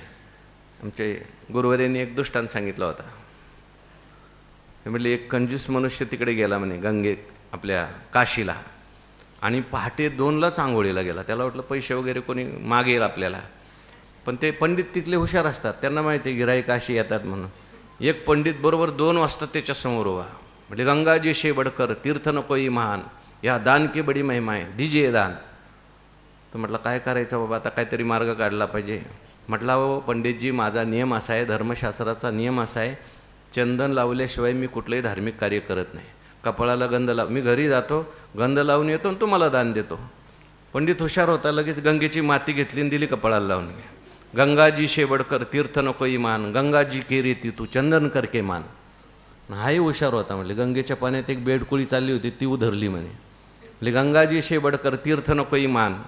आमचे गुरुवारींनी एक दृष्टांत सांगितला होता. ते म्हटले एक कंजूस मनुष्य तिकडे गेला म्हणे आपल्या काशीला, आणि पहाटे 2लाच आंघोळीला गेला. त्याला वाटलं पैसे वगैरे कोणी मागेल आपल्याला, पण ते पंडित तिथले हुशार असतात, त्यांना माहिती आहे गिऱ्हाईक काशी येतात म्हणून. एक पंडित बरोबर 2 वाजता त्याच्यासमोर उभा. म्हणजे गंगाजी शेबडकर तीर्थ नकोई महान, या दान की बडी महिमा आहे, दिजे दान. तर म्हटलं काय करायचं बाबा, आता काहीतरी मार्ग काढला पाहिजे. म्हटलं हो पंडितजी, माझा नियम असा आहे, धर्मशास्त्राचा नियम असा आहे, चंदन लावल्याशिवाय मी कुठलंही धार्मिक कार्य करत नाही. कपाळाला गंध मी घरी जातो, गंध लावून येतो आणि तुम्हाला दान देतो. पंडित हुशार होता, लगेच गंगेची माती घेतली आणि दिली कपाळाला लावून. गंगाजी शेबडकर तीर्थ नकोई मान, गंगाजी के रीती तू चंदन करके मान. हाही हुशार होता. म्हटले गंगेच्या पाण्यात एक बेडकुळी चालली होती, ती उधरली म्हणे. म्हटले गंगाजी शे बडकर तीर्थ नकोई मान,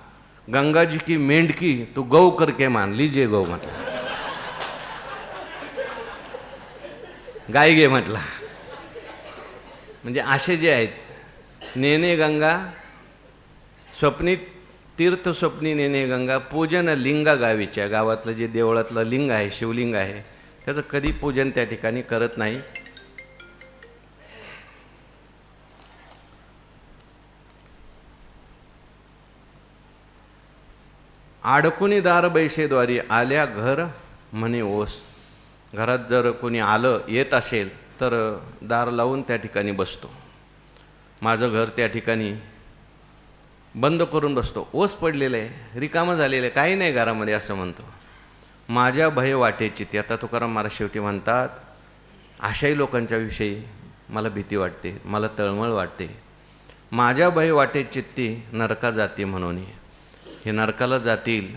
गंगाजी की मेंढकी तू गौ करके मान लीजिए गौ म्हटलं. गाय गे म्हटला. म्हणजे असे जे आहेत, नेने गंगा स्वप्नी तीर्थ स्वप्नी नेने गंगा पूजन लिंगा गावीच्या, गावातलं जे देवळातलं लिंग आहे, शिवलिंग आहे, त्याचं कधी पूजन त्या ठिकाणी करत नाही. आडकुनी दार बैसेद्वारी आल्या घर म्हणे ओस. घरात जर कोणी आलं येत असेल तर दार लावून त्या ठिकाणी बसतो. माझं घर त्या ठिकाणी बंद करून बसतो. ओस पडलेलं आहे, रिकामं झालेलं आहे, काही नाही घरामध्ये असं म्हणतो. माझ्या भय वाटेची ती. आता तुकाराम महाराज शेवटी म्हणतात, अशाही लोकांच्या विषयी मला भीती वाटते, मला तळमळ वाटते. माझ्या भय वाटे चित्ती नरका जाती म्हणून, हे नरकाला जातील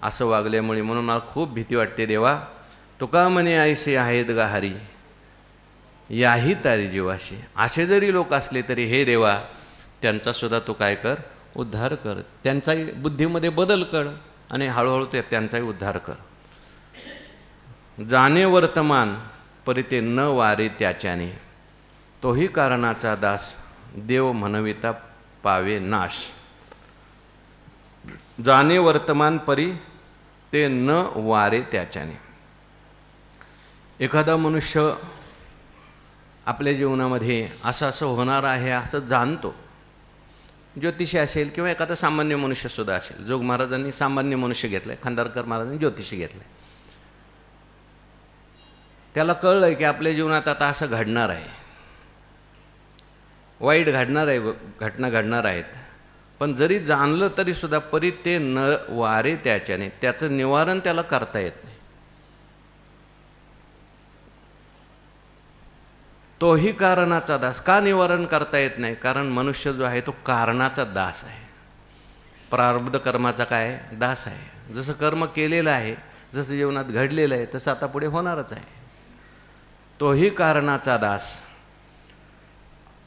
असं वागल्यामुळे म्हणून मला खूप भीती वाटते देवा. तुका म्हणे ऐसे आहेत गा हरी याही तारी जीवाशी. असे जरी लोक असले तरी हे देवा त्यांचासुद्धा तू काय कर, उद्धार कर. त्यांचाही बुद्धीमध्ये बदल कर आणि हळूहळू त्यांचाही उद्धार कर. जाणे वर्तमान परिते न वारे त्याच्याने, तोही कारणाचा दास देव म्हणविता पावे नाश. जाणे वर्तमान परी ते न वारे त्याच्याने. एखादा मनुष्य आपल्या जीवनामध्ये असं असं होणार आहे असं जाणतो, ज्योतिषी असेल किंवा एखादा सामान्य मनुष्यसुद्धा असेल. जोग महाराजांनी सामान्य मनुष्य घेतलं आहे, खांदारकर महाराजांनी ज्योतिषी घेतलं आहे. त्याला कळलं आहे की आपल्या जीवनात आता असं घडणार आहे, वाईट घडणार आहे, घटना घडणार आहेत. पण जरी जाणलं तरीसुद्धा परी ते न वारे त्याच्याने, त्याचं निवारण त्याला करता येत नाही. तोही कारणाचा दास. का निवारण करता येत नाही? कारण मनुष्य जो आहे तो कारणाचा दास आहे, प्रारब्ध कर्माचा काय दास आहे. जसं कर्म केलेलं आहे, जसं जीवनात घडलेलं आहे, तसं आता पुढे होणारच आहे. तोही कारणाचा दास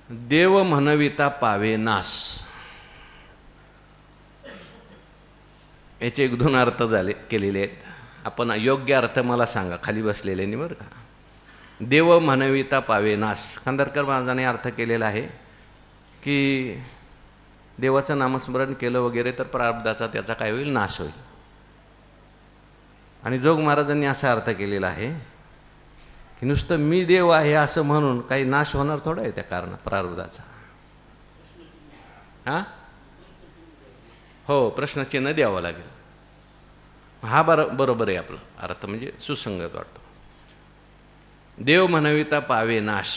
देव म्हणविता पावे नास. याचे एक दोन अर्थ केलेले आहेत. आपण योग्य अर्थ मला सांगा खाली बसलेल्यानी बरं का. देव म्हणविता पावे नास. खांदारकर महाराजांनी अर्थ केलेला आहे की देवाचं नामस्मरण केलं वगैरे तर प्रारब्धाचा त्याचा काय होईल, नाश होईल. आणि जोग महाराजांनी असा अर्थ केलेला आहे की नुसतं मी देव आहे असं म्हणून काही नाश होणार थोडा आहे त्या कारण प्रारब्धाचा. हां हो, प्रश्नचिन्ह द्यावं लागेल. हा बरोबर आहे आपलं अर्थ, म्हणजे सुसंगत वाटतो. देव म्हणविता पावे नाश.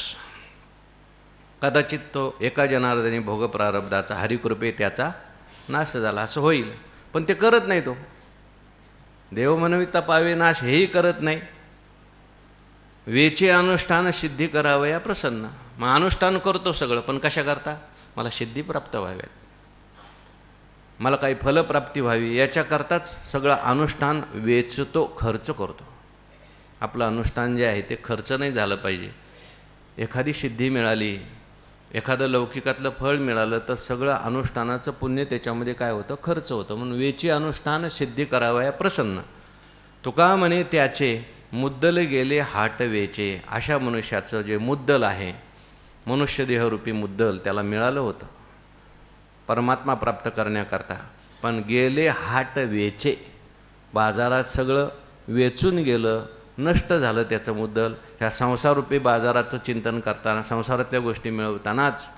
कदाचित तो एका जनार्दनी भोग प्रारब्धाचा हरिकृपे त्याचा नाश झाला असं होईल, पण ते करत नाही. तो देव म्हणविता पावे नाश हेही करत नाही. वेचे अनुष्ठान सिद्धी करावया प्रसन्न. मग अनुष्ठान करतो सगळं, पण कशा करता? मला सिद्धी प्राप्त व्हाव्यात, मला काही फलप्राप्ती व्हावी, याच्याकरताच सगळं अनुष्ठान वेचतो, खर्च करतो. आपलं अनुष्ठान जे आहे ते खर्च नाही झालं पाहिजे. एखादी सिद्धी मिळाली, एखादं लौकिकातलं फळ मिळालं तर सगळं अनुष्ठानाचं पुण्य त्याच्यामध्ये काय होतं, खर्च होतं. म्हणून वेची अनुष्ठान सिद्धी करावया प्रसन्न. तुका म्हणे त्याचे मुद्दल गेले हाट वेचे. अशा मनुष्याचं जे मुद्दल आहे, मनुष्यदेहरूपी मुद्दल त्याला मिळालं होतं परमात्मा प्राप्त करण्याकरता, पण गेले हाट वेचे. बाजारात सगळं वेचून गेलं, नष्ट झालं त्याचं मुद्दल. ह्या संसाररूपी बाजाराचं चिंतन करताना, संसारातल्या गोष्टी मिळवतानाच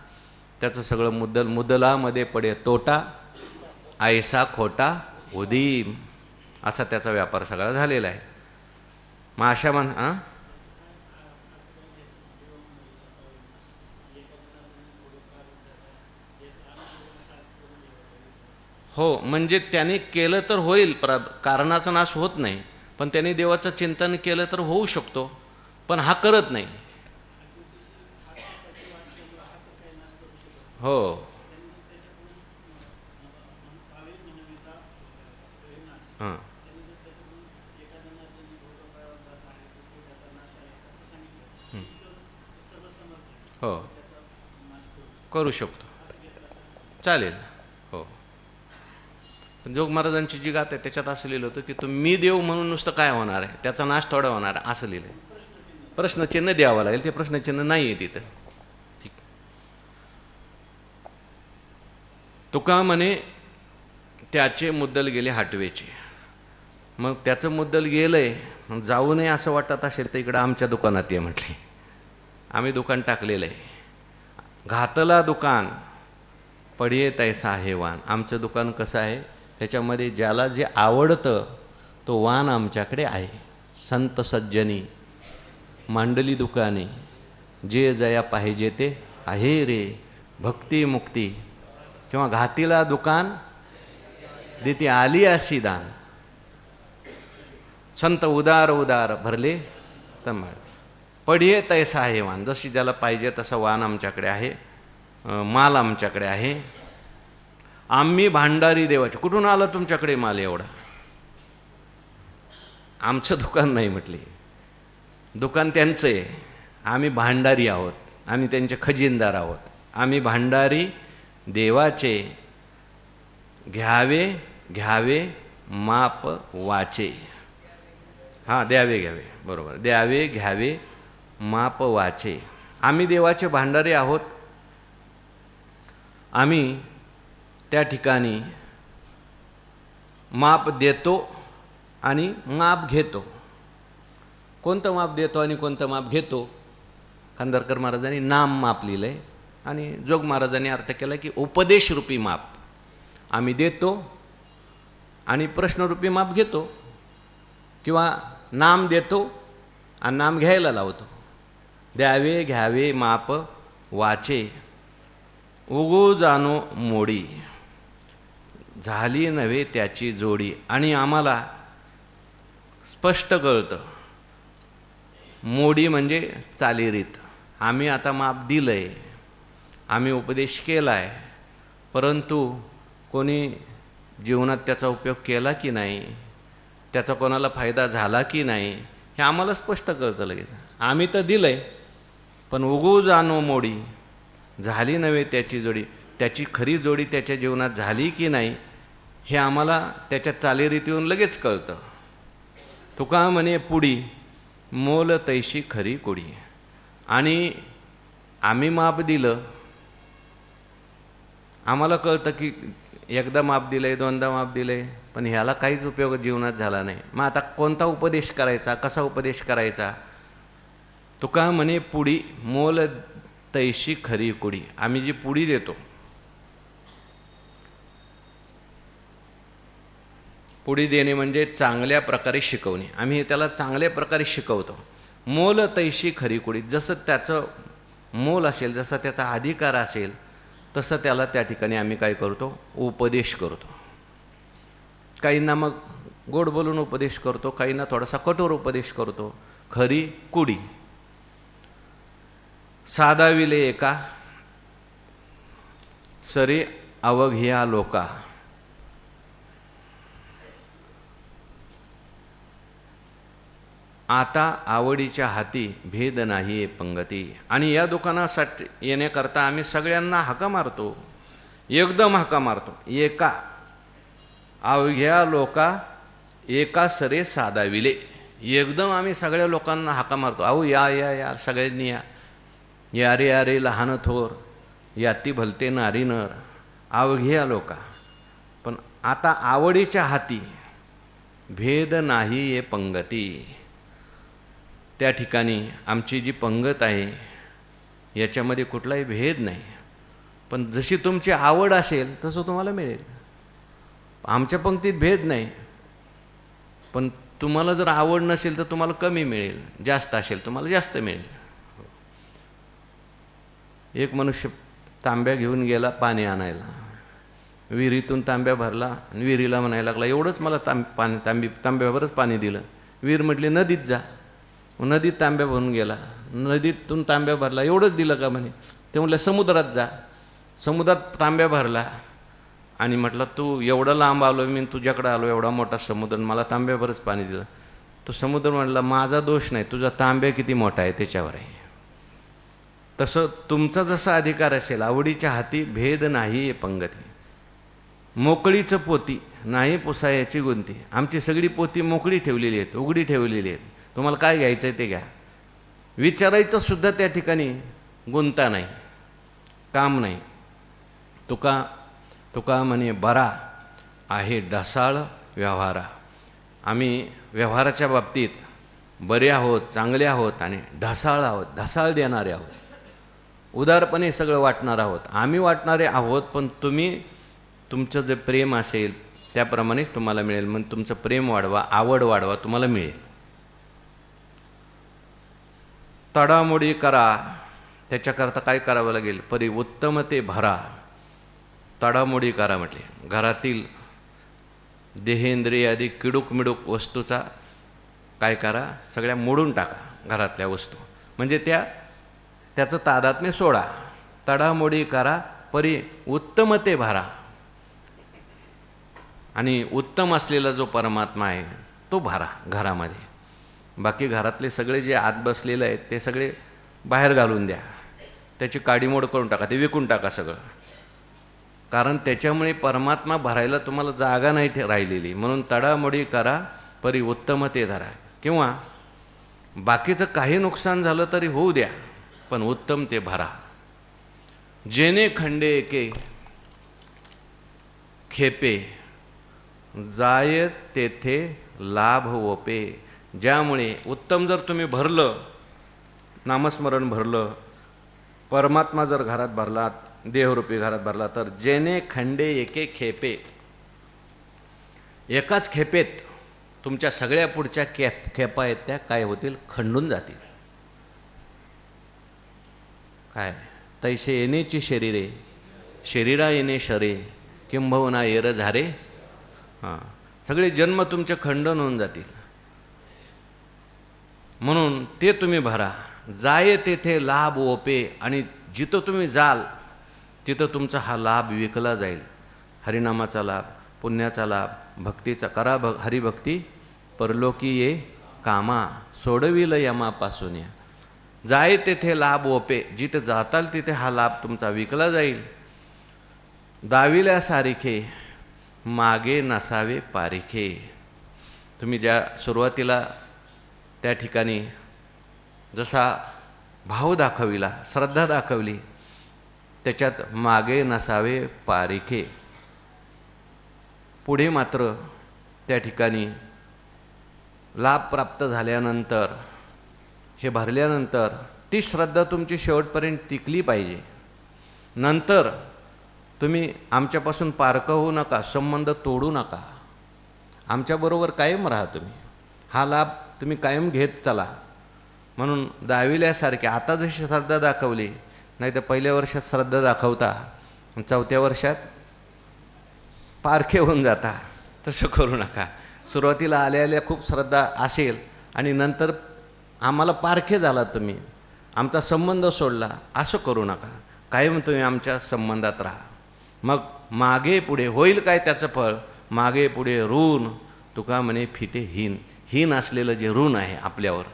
त्याचं सगळं मुद्दलामध्ये पडे तोटा, ऐसा खोटा उदीम, असा त्याचा व्यापार सगळा झालेला आहे. मग अशा हो, म्हणजे त्याने केलं तर होईल, कारणाचा नाश होत नाही. पण त्याने देवाचं चिंतन केलं तर होऊ शकतो, पण हा करत नाही. हो हां हो करू शकतो, चालेल. हो, पण जोग महाराजांची जी गात आहे त्याच्यात असं लिहिलं होतं की मी देव म्हणून नुसतं काय होणार आहे, त्याचा नाश थोडा होणार आहे असं लिहिलं आहे. प्रश्नचिन्ह द्यावं लागेल, ते प्रश्नचिन्ह नाही आहे तिथं. ठीक. तुका म्हणे त्याचे मुद्दल गेले हाटवेचे. मग त्याचं मुद्दल गेलंय, मग जाऊ नये असं वाटत असेल तर इकडं आमच्या दुकानात ये म्हटले. आम्ही दुकान टाकलेलं आहे. घातला दुकान पडिये तैसा आहे वान. आमचं दुकान कसं आहे, त्याच्यामध्ये ज्याला जे आवडतं तो वान आमच्याकडे आहे. संत सज्जनी मांडली दुकाने, जे जया पाहिजे ते आहे रे. भक्ती मुक्ती किंवा घातीला दुकान देते आली अशी दान. संत उदार उदार भरले तंबाळ. पडिये तैसा आहे वान. जशी ज्याला पाहिजे तसं वान आमच्याकडे आहे, माल आमच्याकडे आहे. आम्ही भांडारी देवाचे. कुठून आलं तुमच्याकडे माल एवढा? आमचं दुकान नाही म्हटले, दुकान त्यांचं आहे. आम्ही भांडारी आहोत, आम्ही त्यांचे खजिनदार आहोत. आम्ही भांडारी देवाचे, घ्यावे घ्यावे माप वाचे. हां, द्यावे घ्यावे, बरोबर. द्यावे घ्यावे माप वाचे. आम्ही देवाचे भांडारे आहोत. आम्ही त्या ठिकाणी माप देतो आणि माप घेतो. कोणतं माप देतो आणि कोणतं माप घेतो? खांदारकर महाराजांनी नाम माप लिहिलं आहे आणि जोग महाराजांनी अर्थ केला की उपदेशरूपी माप आम्ही देतो आणि प्रश्नरूपी माप घेतो, किंवा नाम देतो आणि नाम घ्यायला लावतो. द्यावे घ्यावे माप वाचे, उगो जानो मोडी, झाली नव्हे त्याची जोडी. आणि आम्हाला स्पष्ट कळतं, मोडी म्हणजे चालीरीत. आम्ही आता माप दिलं आहे, आम्ही उपदेश केला आहे, परंतु कोणी जीवनात त्याचा उपयोग केला की नाही, त्याचा कोणाला फायदा झाला की नाही, हे आम्हाला स्पष्ट कळतं लगेच. आम्ही तर दिलं आहे, पण उगू जानो मोडी, झाली नव्हे त्याची जोडी. त्याची खरी जोडी त्याच्या जीवनात झाली की नाही हे आम्हाला त्याच्या चालीरीतीतून लगेच कळतं. तुका म्हणे पुढी मोल तैशी खरी कुडी. आणि आम्ही माप दिलं, आम्हाला कळतं की एकदा माप दिलं आहे, दोनदा माप दिलं आहे, पण ह्याला काहीच उपयोग जीवनात झाला नाही. मग आता कोणता उपदेश करायचा, कसा उपदेश करायचा? तुका म्हणे पुडी मोल तैशी खरी कुडी. आम्ही जी पुडी देतो, पुडी देणे म्हणजे चांगल्या प्रकारे शिकवणे. आम्ही त्याला चांगल्या प्रकारे शिकवतो. मोल तैशी खरी कुडी. जसं त्याचं मोल असेल, जसा त्याचा अधिकार असेल, तसं त्याला त्या ठिकाणी आम्ही काय करतो? उपदेश करतो. काहींना मग गोड बोलून उपदेश करतो, काहींना थोडासा कठोर उपदेश करतो. खरी कुडी. साधाविले एका सरे अवघ्या लोका. आता आवडीच्या हाती भेद नाही पंगती. आणि या दुकानासाठी येण्याकरता आम्ही सगळ्यांना हाका मारतो, एकदम हाका मारतो. एका अवघ्या लोका एका सरे साधाविले. एकदम आम्ही सगळ्या लोकांना हाका मारतो, अहो या या या, सगळ्यांनी या. या रे या रे लहान थोर, याती भलते नारी नर. अवघ्या लोका. पण आता आवडीच्या हाती भेद नाही ये पंगती. त्या ठिकाणी आमची जी पंगत आहे याच्यामध्ये कुठलाही भेद नाही. पण जशी तुमची आवड असेल तसं तुम्हाला मिळेल. आमच्या पंक्तीत भेद नाही, पण तुम्हाला जर आवड नसेल तर तुम्हाला कमी मिळेल, जास्त असेल तुम्हाला जास्त मिळेल. एक मनुष्य तांब्या घेऊन गेला पाणी आणायला. विहिरीतून तांब्या भरला आणि विहिरीला म्हणायला लागला, एवढंच मला तांब्यावरच पाणी दिलं. विहीर म्हटली नदीत जा. नदीत तांब्या भरून गेला, नदीतून तांब्या भरला, एवढंच दिलं का म्हणे. ते म्हटलं समुद्रात जा. समुद्रात तांब्या भरला आणि म्हटलं तू एवढं लांब आलो मी, तुझ्याकडं आलो, एवढा मोठा समुद्र, मला तांब्यावरच पाणी दिलं. तो समुद्र म्हटला माझा दोष नाही, तुझा तांब्या किती मोठा आहे त्याच्यावर आहे. तसं तुमचा जसा अधिकार असेल, आवडीच्या हाती भेद नाही पंगती, मोकळीचं पोती नाही पुसायाची गुंती. आमची सगळी पोती मोकळी ठेवलेली आहेत, उघडी ठेवलेली आहेत. तुम्हाला काय घ्यायचं आहे ते घ्या. विचारायचं सुद्धा त्या ठिकाणी गुंता नाही, काम नाही. तुका म्हणे बरा आहे ढसाळ व्यवहारा. आम्ही व्यवहाराच्या बाबतीत बरे आहोत, चांगले आहोत आणि ढसाळ आहोत, ढसाळ देणारे आहोत. उदारपणे सगळं वाटणार आहोत. आम्ही वाटणारे आहोत, पण तुम्ही तुमचं जे प्रेम असेल त्याप्रमाणेच तुम्हाला मिळेल. मग तुमचं प्रेम वाढवा, आवड वाढवा, तुम्हाला मिळेल. तडामोडी करा, त्याच्याकरता काय करावं लागेल? परी उत्तम ते भरा. तडामोडी करा म्हटले. घरातील देहेंद्रिय आदी किडूक मिडूक वस्तूचा काय करा? सगळ्या मोडून टाका घरातल्या वस्तू. म्हणजे त्याचं तादात्म्य सोडा. तडामोडी करा, परी उत्तम ते भरा. आणि उत्तम असलेला जो परमात्मा आहे तो भरा घरामध्ये. बाकी घरातले सगळे जे आत बसलेले आहेत ते सगळे बाहेर घालून द्या, त्याची काडीमोड करून टाका, ते विकून टाका सगळं. कारण त्याच्यामुळे परमात्मा भरायला तुम्हाला जागा नाही राहिलेली. म्हणून तडामोडी करा, परी उत्तम ते धरा. किंवा बाकीचं काही नुकसान झालं तरी होऊ द्या, पण उत्तम ते भरा. जेने खंडे एके खेपे, जाय तेथे लाभ ओपे. ज्यामुळे उत्तम जर तुम्ही भरलं, नामस्मरण भरलं, परमात्मा जर घरात भरला, देहरूपी घरात भरला, तर जेने खंडे एके खेपे, एकाच खेपेत तुमच्या सगळ्या पुढच्या खेपा आहेत त्या काय होतील? खंडून जातील. काय? तैसे येणेची शरीरे, शरीरा येणे शरे, किंबहुना येर झारे. हां, सगळे जन्म तुमचे खंडन होऊन जातील. म्हणून ते तुम्ही भरा. जाय तेथे लाभ ओपे. आणि जिथं तुम्ही जाल तिथं तुमचा हा लाभ विकला जाईल. हरिनामाचा लाभ, पुण्याचा लाभ, भक्तीचा करा. हरिभक्ती परलोकी ये कामा, सोडविल यमापासून या. जाय तेथे लाभ ओपे. जिथे जाताल तिथे हा लाभ तुमचा विकला जाईल. दाविल्यासारिखे मागे नसावे पारिखे. तुम्ही ज्या सुरुवातीला त्या ठिकाणी जसा भाव दाखविला, श्रद्धा दाखवली, त्याच्यात मागे नसावे पारिखे. पुढे मात्र त्या ठिकाणी लाभ प्राप्त झाल्यानंतर, हे भरल्यानंतर ती श्रद्धा तुमची शेवटपर्यंत टिकली पाहिजे. नंतर तुम्ही आमच्यापासून पारकं होऊ नका, संबंध तोडू नका. आमच्याबरोबर कायम राहा तुम्ही. हा लाभ तुम्ही कायम घेत चला. म्हणून दाविल्यासारखे आता जशी श्रद्धा दाखवली, नाही तर पहिल्या वर्षात श्रद्धा दाखवता, चौथ्या वर्षात पारखे होऊन जाता. तसं करू नका. सुरुवातीला आल्या खूप श्रद्धा असेल आणि नंतर आम्हाला पारखे झालात तुम्ही, आमचा संबंध सोडला, असं करू नका. कायम तुम्ही आमच्या संबंधात राहा. मग मागे पुढे होईल काय त्याचं फळ? मागे पुढे ऋण, तुका म्हणे फिटे हीन. हीन असलेलं जे ऋण आहे आपल्यावर,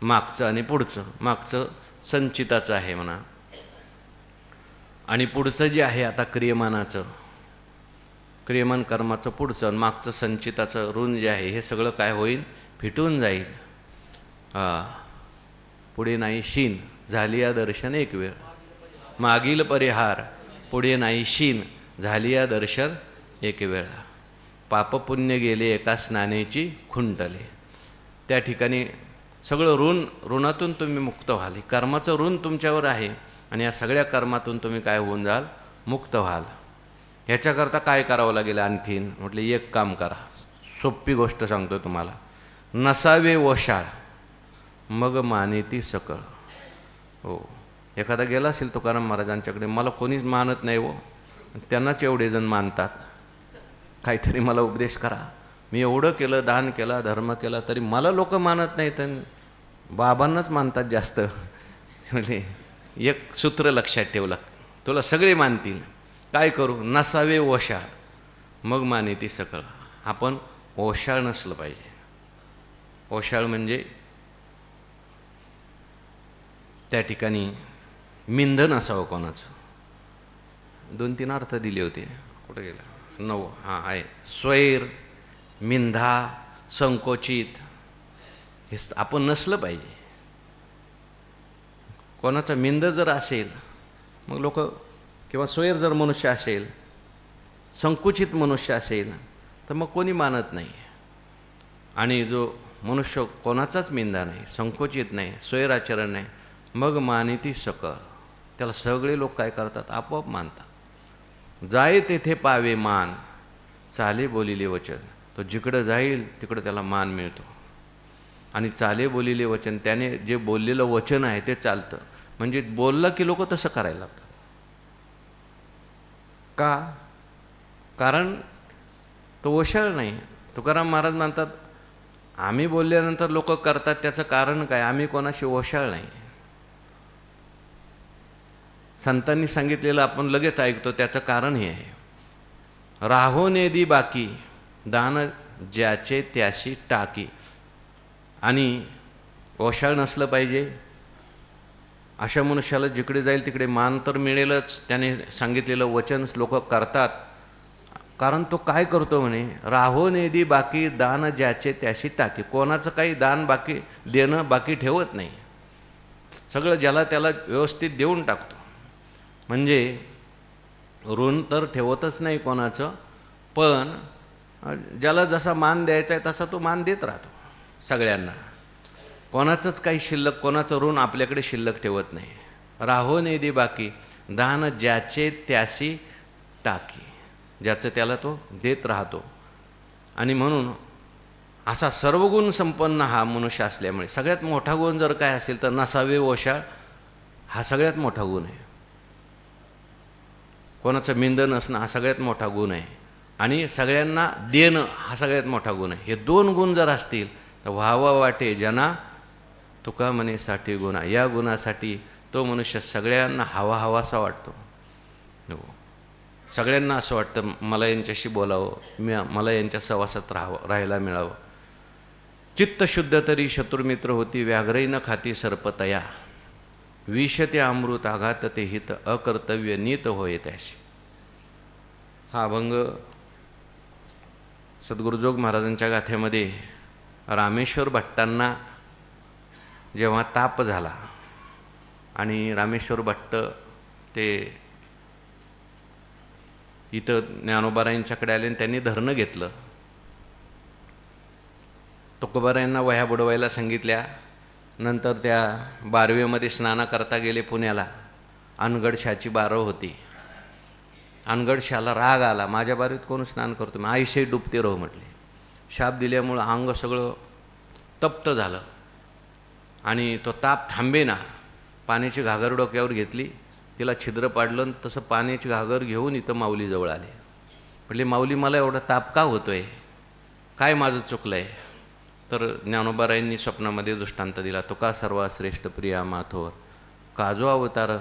मागचं आणि पुढचं. मागचं संचिताचं आहे म्हणा, आणि पुढचं जे आहे आता क्रियमानाचं, क्रियमान कर्माचं पुढचं, मागचं संचिताचं ऋण जे आहे, हे सगळं काय होईल? फिटून जाईल. पुढे नाही शीन, झाली या दर्शन एक वेळ. मागील परिहार, पुढे नाही शीन, झाली या दर्शन एक वेळा. पापपुण्य गेले एका स्नानेची खुंटले. त्या ठिकाणी सगळं ऋणातून तुम्ही मुक्त व्हाल. कर्माचं ऋण तुमच्यावर आहे आणि या सगळ्या कर्मातून तुम्ही काय होऊन जाल? मुक्त व्हाल. ह्याच्याकरता काय करावं लागेल? आणखीन म्हटलं एक काम करा. सोपी गोष्ट सांगतो तुम्हाला. नसावे ओशाळ, मग मानेती सकळ. हो, एखादा गेला असेल तुकाराम महाराजांच्याकडे, मला कोणीच मानत नाही हो, त्यांनाच एवढे जण मानतात, काहीतरी मला उपदेश करा. मी एवढं केलं, दान केला, धर्म केला, तरी मला लोक मानत नाहीत, बाबांनाच मानतात जास्त. म्हणजे एक सूत्र लक्षात ठेवलं, तुला सगळे मानतील. काय करू? नसावे ओशाळ, मग मानेती सकळ. आपण ओशाळ नसलं पाहिजे. ओशाळ म्हणजे त्या ठिकाणी मिंधन असावं कोणाचं. 2-3 अर्थ दिले होते, कुठे गेला? 9. हां आहे. स्वैर, मिंधा, संकोचित, हे आपण नसलं पाहिजे. कोणाचा मिंद जर असेल मग लोक, किंवा स्वैर जर मनुष्य असेल, संकुचित मनुष्य असेल तर मग कोणी मानत नाही. आणि जो मनुष्य कोणाचाच मिंदा नाही, संकोचित नाही, स्वैराचरण नाही, मग मानिती सकळ, त्याला सगळे लोक काय करतात? आपोआप मानतात. जाय तेथे पावे मान, चाले बोलिले वचन. तो जिकडं जाईल तिकडं त्याला मान मिळतो. आणि चाले बोलिले वचन, त्याने जे बोललेलं वचन आहे ते चालतं. म्हणजे बोललं की लोक तसं करायला लागतात. का? कारण तो वशाळ नाही. तुकाराम महाराज म्हणतात, आम्ही बोलल्यानंतर लोक करतात त्याचं कारण काय? आम्ही कोणाशी वशाळ नाही. संतांनी सांगितलेलं आपण लगेच ऐकतो, त्याचं कारण हे आहे. राहो नेदी बाकी, दान ज्याचे त्याशी टाकी. आणि वशाळ नसलं पाहिजे. अशा मनुष्याला जिकडे जाईल तिकडे मान तर मिळेलच. त्याने सांगितलेलं वचन लोक करतात. कारण तो काय करतो म्हणे, राहो नेदी बाकी, दान ज्याचे त्याशी टाकी. कोणाचं काही दान बाकी देणं बाकी ठेवत नाही. सगळं ज्याला त्याला व्यवस्थित देऊन टाकतो. म्हणजे ऋण तर ठेवतच नाही कोणाचं, पण ज्याला जसा मान द्यायचा आहे तसा तो मान देत राहतो सगळ्यांना. कोणाचंच काही शिल्लक, कोणाचं ऋण आपल्याकडे शिल्लक ठेवत नाही. राहो नेदी बाकी, दान ज्याचे त्याशी टाकी. ज्याचं त्याला तो देत राहतो. आणि म्हणून असा सर्वगुण संपन्न हा मनुष्य असल्यामुळे, सगळ्यात मोठा गुण जर काय असेल तर नसावे वशाळ, हा सगळ्यात मोठा गुण आहे. कोणाचं मिंद नसणं हा सगळ्यात मोठा गुण आहे. आणि सगळ्यांना देणं हा सगळ्यात मोठा गुण आहे. हे 2 गुण जर असतील तर व्हावा वाटे जना, तुका म्हणे साठी गुणा. या गुणासाठी तो मनुष्य सगळ्यांना हवासा वाटतो. सगळ्यांना असं वाटतं मला यांच्याशी बोलावं, मला यांच्या सहवासात राहायला मिळावं. चित्त शुद्ध तरी शत्रुमित्र होती, व्याघ्रही न खाती सर्पतया. विष ते अमृत आघात ते हित, अकर्तव्य नीत होय त्याशी. हा अभंग सद्गुरुजोग महाराजांच्या गाथेमध्ये रामेश्वर भट्टांना जेव्हा ताप झाला आणि रामेश्वर भट्ट ते इथं ज्ञानोबारायांच्याकडे आले आणि त्यांनी धरणं घेतलं. तुकोबारायांना वह्या बुडवायला सांगितल्या. नंतर त्या बारवेमध्ये स्नानाकरता गेले पुण्याला. अनगडशाची बारव होती. अनगडशाला राग आला, माझ्या बारीत कोण स्नान करतो, मी आईशे डुबते रहो म्हटले. शाप दिल्यामुळं अंग सगळं तप्त झालं आणि तो ताप थांबेना. पाण्याची घागर डोक्यावर घेतली, तिला छिद्र पाडलं आणि तसं पाण्याची घागर घेऊन इथं माऊलीजवळ आले. म्हटले माऊली मला एवढा ताप का होतो आहे, काय माझं चुकलं आहे? तर ज्ञानोबारायांनी स्वप्नामध्ये दृष्टांत दिला. तुका सर्वा श्रेष्ठ प्रिया माथोर, काजो अवतार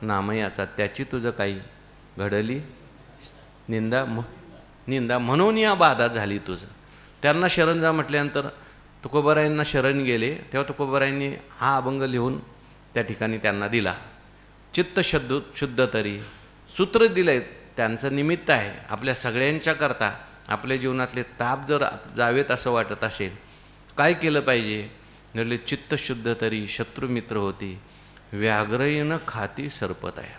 नामयाचा, त्याची तुझं काही घडली निंदा म्हणून या बाधा झाली तुझं. त्यांना शरण जा म्हटल्यानंतर तुकोबारायांना शरण गेले. तेव्हा तुकोबारायांनी हा अभंग लिहून त्या ठिकाणी त्यांना दिला. चित्त शुद्ध तरी सूत्र दिलं त्यांचं निमित्त आहे. आपल्या सगळ्यांच्या करता आपल्या जीवनातले ताप जर जावेत असं वाटत असेल, काय केलं पाहिजे? म्हणजे चित्त शुद्ध तरी शत्रुमित्र होती, व्याघ्रही न खाती सर्पतया.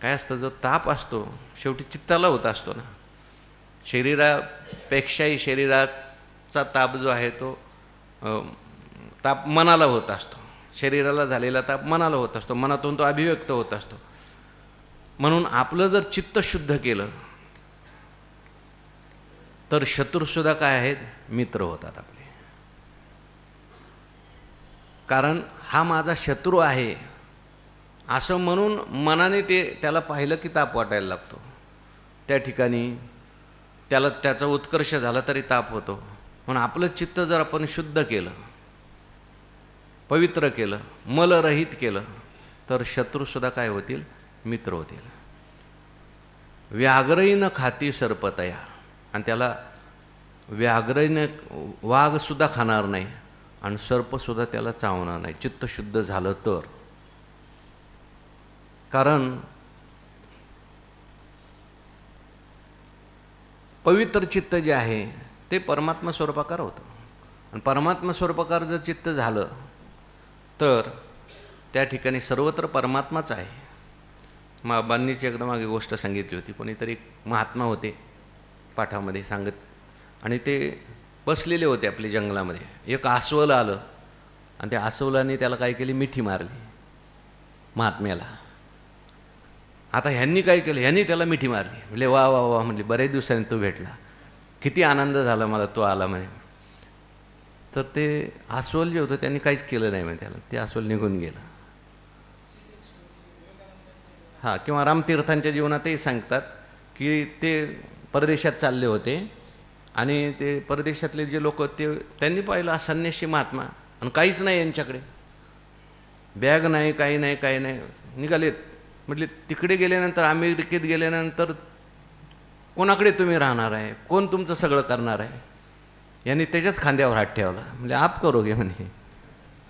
काय असतं, जो ताप असतो शेवटी चित्ताला होत असतो ना. शरीरापेक्षाही शरीराचा ताप जो आहे तो ताप मनाला होत असतो. शरीराला झालेला ताप मनाला होत असतो, मनातून तो अभिव्यक्त होत असतो. म्हणून आपलं जर चित्त शुद्ध केलं तर शत्रूसुद्धा काय आहेत, मित्र होतात आपले. कारण हा माझा शत्रू आहे असं म्हणून मनाने त्याला पाहिलं की ताप वाटायला लागतो. त्या ठिकाणी त्याचा उत्कर्ष झाला तरी ताप होतो. म्हणून आपलं चित्त जर आपण शुद्ध केलं, पवित्र केलं, मलरहित केलं तर शत्रूसुद्धा काय होतील, मित्र होतील. व्याघ्रही न खाती सर्पतया, आणि त्याला व्याघ्रने वाघसुद्धा खाणार नाही आणि सर्पसुद्धा त्याला चावणार नाही, चित्त शुद्ध झालं तर. कारण पवित्र चित्त जे आहे ते परमात्मा स्वरूपाकार होतं, आणि परमात्मा स्वरूपाकार जर चित्त झालं तर त्या ठिकाणी सर्वत्र परमात्माच आहे. बाबांनीची एकदा मागे गोष्ट सांगितली होती. कोणीतरी एक महात्मा होते पाठामध्ये सांगत, आणि ते बसलेले होते आपल्या जंगलामध्ये. एक अस्वल आलं आणि त्या अस्वलाने त्याला काय केली, मिठी मारली महात्म्याला. आता ह्यांनी काय केलं, ह्यांनी त्याला मिठी मारली. म्हणजे वा वा वा म्हणले, बरेच दिवसांनी तो भेटला, किती आनंद झाला मला तो आला म्हणे. तर ते अस्वल जे होतं त्यांनी काहीच केलं नाही म्हणे त्याला, ते अस्वल निघून गेलं. हां, किंवा रामतीर्थांच्या जीवनातही सांगतात की ते परदेशात चालले होते आणि ते परदेशातले जे लोक ते त्यांनी पाहिलं संन्यासी महात्मा, आणि काहीच नाही यांच्याकडे, बॅग नाही, काही नाही, काही नाही, निघालेत. म्हटले तिकडे गेल्यानंतर, अमेरिकेत गेल्यानंतर कोणाकडे तुम्ही राहणार आहे, कोण तुमचं सगळं करणार आहे. यांनी त्याच्याच खांद्यावर हात ठेवला. म्हणजे आप करोगे म्हणे,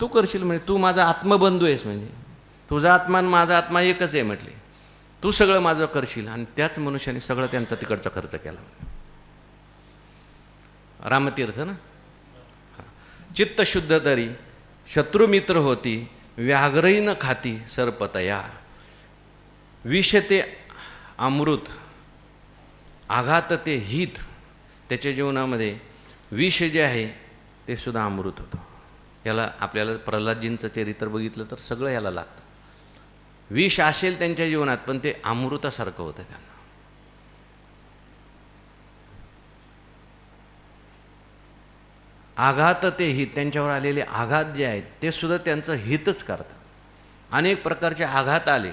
तू करशील म्हणे, तू माझा आत्मबंधू आहेस, म्हणजे तुझा आत्मा आणि माझा आत्मा एकच आहे म्हटले, तू सगळं माझं करशील. आणि त्याच मनुष्याने सगळं त्यांचा तिकडचा खर्च केला. रामतीर्थ ना. चित्त शुद्ध तरी शत्रुमित्र होती, व्याघ्रही न खाती सर्पतया. विष ते अमृत, आघात ते हित. त्याच्या जीवनामध्ये विष जे आहे ते सुद्धा अमृत होतं. याला आपल्याला प्रल्हादजींचं चरित्र बघितलं तर सगळं याला लागतं. विष असेल त्यांच्या जीवनात, पण ते अमृतासारखं होतं त्यांना. आघात ते हित, त्यांच्यावर आलेले आघात जे आहेत ते सुद्धा त्यांचं हितच करतात. अनेक प्रकारचे आघात आले,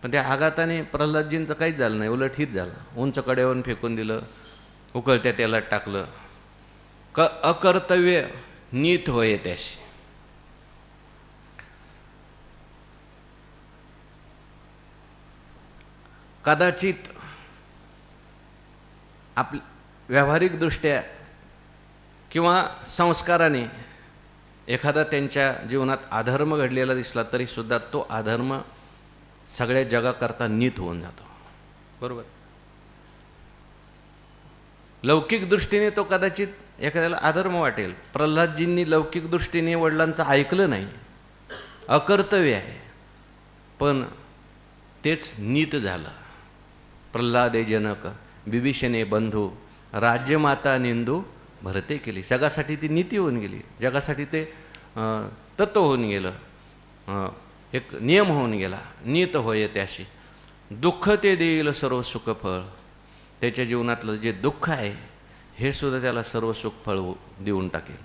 पण त्या आघाताने प्रल्हादजींचं काहीच झालं नाही, उलट हित झालं. उंच कड्यावरून फेकून दिलं, उकळत्या तेलात टाकलं. अकर्तव्य नीत होय त्याशी. कदाचित व्यावहारिकदृष्ट्या किंवा संस्काराने एखादा त्यांच्या जीवनात अधर्म घडलेला दिसला तरी सुद्धा तो अधर्म सगळ्या जगाकरता नीत होऊन जातो. बरोबर. लौकिक दृष्टीने तो कदाचित एखाद्याला अधर्म वाटेल. प्रल्हादजींनी लौकिक दृष्टीने वडिलांचं ऐकलं नाही, अकर्तव्य आहे, पण तेच नीत झालं. प्रल्हादे जनक बिभीषणे बंधू, राज्यमाता निंदू भरते केली. जगासाठी ती नीती होऊन गेली, जगासाठी ते तत्व होऊन गेलं, एक नियम होऊन गेला. नीत होय त्याशी. दुःख ते देईल सर्व सुखफळ. त्याच्या जीवनातलं जे दुःख आहे हे सुद्धा त्याला सर्व सुखफळ देऊन टाकेल.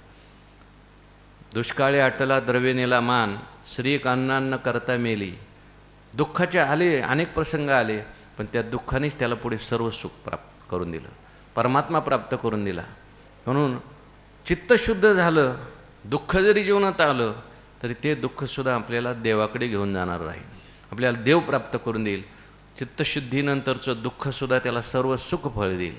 दुष्काळी आटला द्रव्यनेला मान, श्री कान्नान्न करता मेली. दुःखाचे आले, अनेक प्रसंग आले, पण त्या दुःखानेच त्याला पुढे सर्व सुख प्राप्त करून दिलं, परमात्मा प्राप्त करून दिला. म्हणून चित्त शुद्ध झालं, दुःख जरी जीवनात आलं तरी ते दुःखसुद्धा आपल्याला देवाकडे घेऊन जाणार राहील, आपल्याला देव प्राप्त करून देईल. चित्तशुद्धीनंतरचं दुःखसुद्धा त्याला सर्व सुख फळ देईल.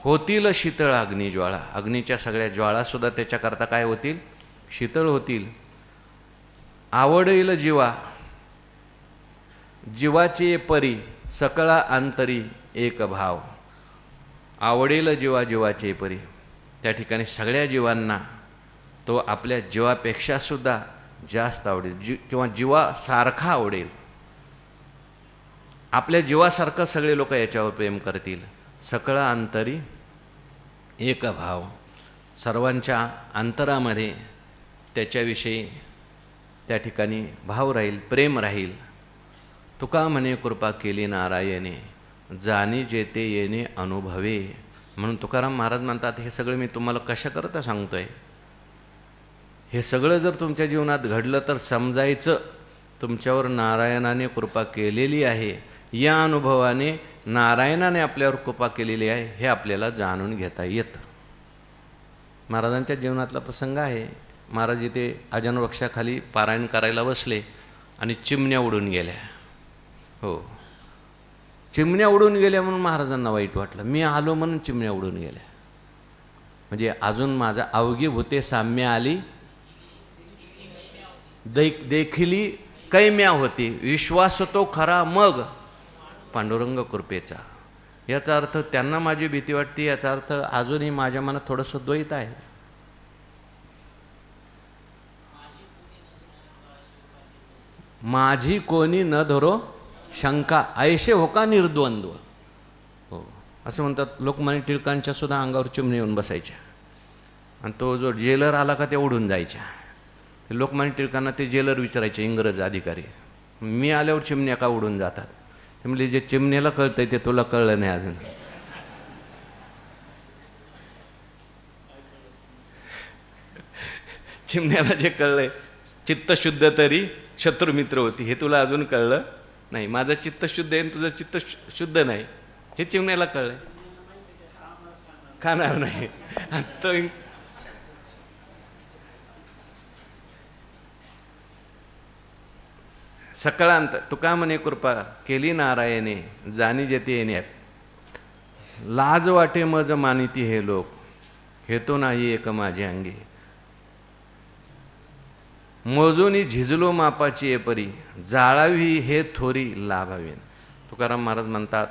होतील शीतळ अग्निज्वाळा. अग्नीच्या सगळ्या ज्वाळासुद्धा त्याच्याकरता काय होतील, शीतळ होतील. आवडेल जीवा, जीवाचे परी सकळा अंतरी एक भाव. आवडेल जीवा जीवाचे परी. त्या ठिकाणी सगळ्या जीवांना तो आपल्या जीवापेक्षा सुद्धा जास्त आवडेल, किंवा जीवासारखा आवडेल. आपल्या जीवासारखं सगळे लोक याच्यावर प्रेम करतील. सकळा अंतरी एक भाव. सर्वांच्या अंतरामध्ये त्याच्याविषयी त्या ठिकाणी भाव राहील, प्रेम राहील. तुका म्हणे कृपा केली नारायणे, जाणी जेते येणे अनुभवे. म्हणून तुकाराम महाराज म्हणतात, हे सगळं मी तुम्हाला कशाकरता सांगतोय, हे सगळं जर तुमच्या जीवनात घडलं तर समजायचं तुमच्यावर नारायणाने कृपा केलेली आहे. या अनुभवाने नारायणाने आपल्यावर कृपा केलेली आहे हे आपल्याला जाणून घेता येतं. महाराजांच्या जीवनातला प्रसंग आहे. महाराज इथे अजनवृक्षाखाली पारायण करायला बसले आणि चिमण्या उडून गेल्या. हो, चिमण्या उडून गेल्या म्हणून महाराजांना वाईट वाटलं. मी आलो म्हणून चिमण्या उडून गेल्या. म्हणजे अजून माझा अवघी भूते साम्य आली, देखिली कैम्या होती, विश्वास तो खरा मग पांडुरंग कृपेचा. याचा अर्थ त्यांना माझी भीती वाटते, याचा अर्थ अजूनही माझ्या मनात थोडंसं द्वैत आहे. माझी कोणी न धरो शंका, ऐसे हो का निर्द्वंद्व. हो, असं म्हणतात. लोकमान्य टिळकांच्या सुद्धा अंगावर चिमणी येऊन बसायच्या आणि तो जो जेलर आला का ते उडून जायच्या. ते लोकमान्य टिळकांना ते जेलर विचारायचे, इंग्रज अधिकारी, मी आल्यावर चिमण्या का उडून जातात. ते म्हणजे जे चिमण्याला कळतंय ते तुला कळलं नाही अजून. चिमण्याला जे कळलंय चित्त शुद्ध तरी शत्रुमित्र होती, हे तुला अजून कळलं नाही. माझं चित्त शुद्ध आहे आणि तुझं चित्त शुद्ध नाही हे चिमण्याला कळलंय. खाणार नाही. तो सकळांत तुका म्हणे कृपा केली नारायणे, जाणी जेते येण्यात लाज वाटे मज मानिती हे लोक, हे तो नाही एक माझे अंगी. मोजूनी झिजलो मापाची ये परी, जाळावी हे थोरी लाभावीन. तुकाराम महाराज म्हणतात,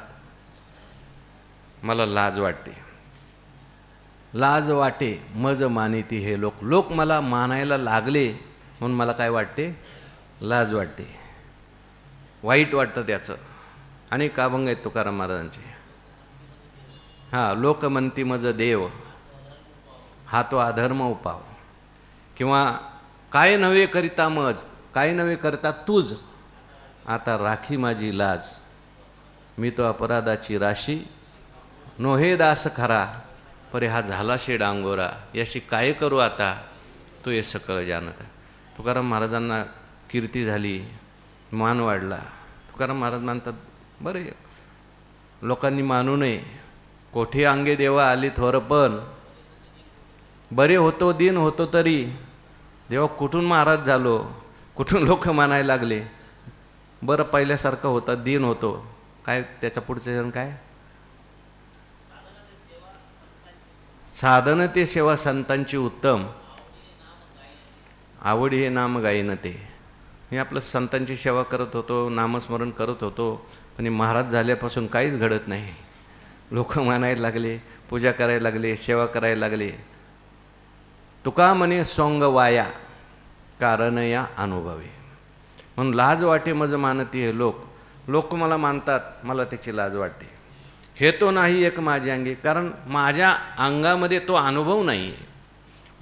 मला लाज वाटते, लाज वाटे मज मानिती हे लोक. लोक मला मानायला लागले म्हणून मला काय वाटते, लाज वाटते, वाईट वाटतं त्याचं. अनेक अभंग आहेत तुकाराम महाराजांचे. हां, लोक म्हणती मज देव, हा तो अधर्म उपाव. किंवा काय नव्हे करिता मज, काय नव्हे करता तुझ, आता राखी माझी लाज. मी तो अपराधाची राशी, नोहे दास खरा, परे हा झाला शे डांगोरा. याशी काय करू आता, तो हे सकळ जानता. तुकाराम महाराजांना कीर्ती झाली, मान वाढला. तुकाराम महाराज म्हणतात, बरे लोकांनी मानू नये, कोठे अंगे देवा आली थोरपण, बरे होतो दिन होतो तरी. देवा कुठून महाराज झालो, कुठून लोक मानायला लागले. बरं पहिल्यासारखं होतं, दिन होतो. काय त्याचा पुढचं जण काय, साधन ते सेवा संतांची उत्तम, आवडी हे नाम गाईन ते. मी आपलं संतांची सेवा करत होतो, नामस्मरण करत होतो, पण महाराज झाल्यापासून काहीच घडत नाही. लोक मानायला लागले, पूजा करायला लागले, सेवा करायला लागले. तुका म्हणे सोंग वाया, कारण या अनुभवे. म्हणून लाज वाटे मज मानती हे लोक. लोक मला मानतात, मला त्याची लाज वाटते. हे तो नाही एक माझ्या अंगी, कारण माझ्या अंगामध्ये तो अनुभव नाही आहे.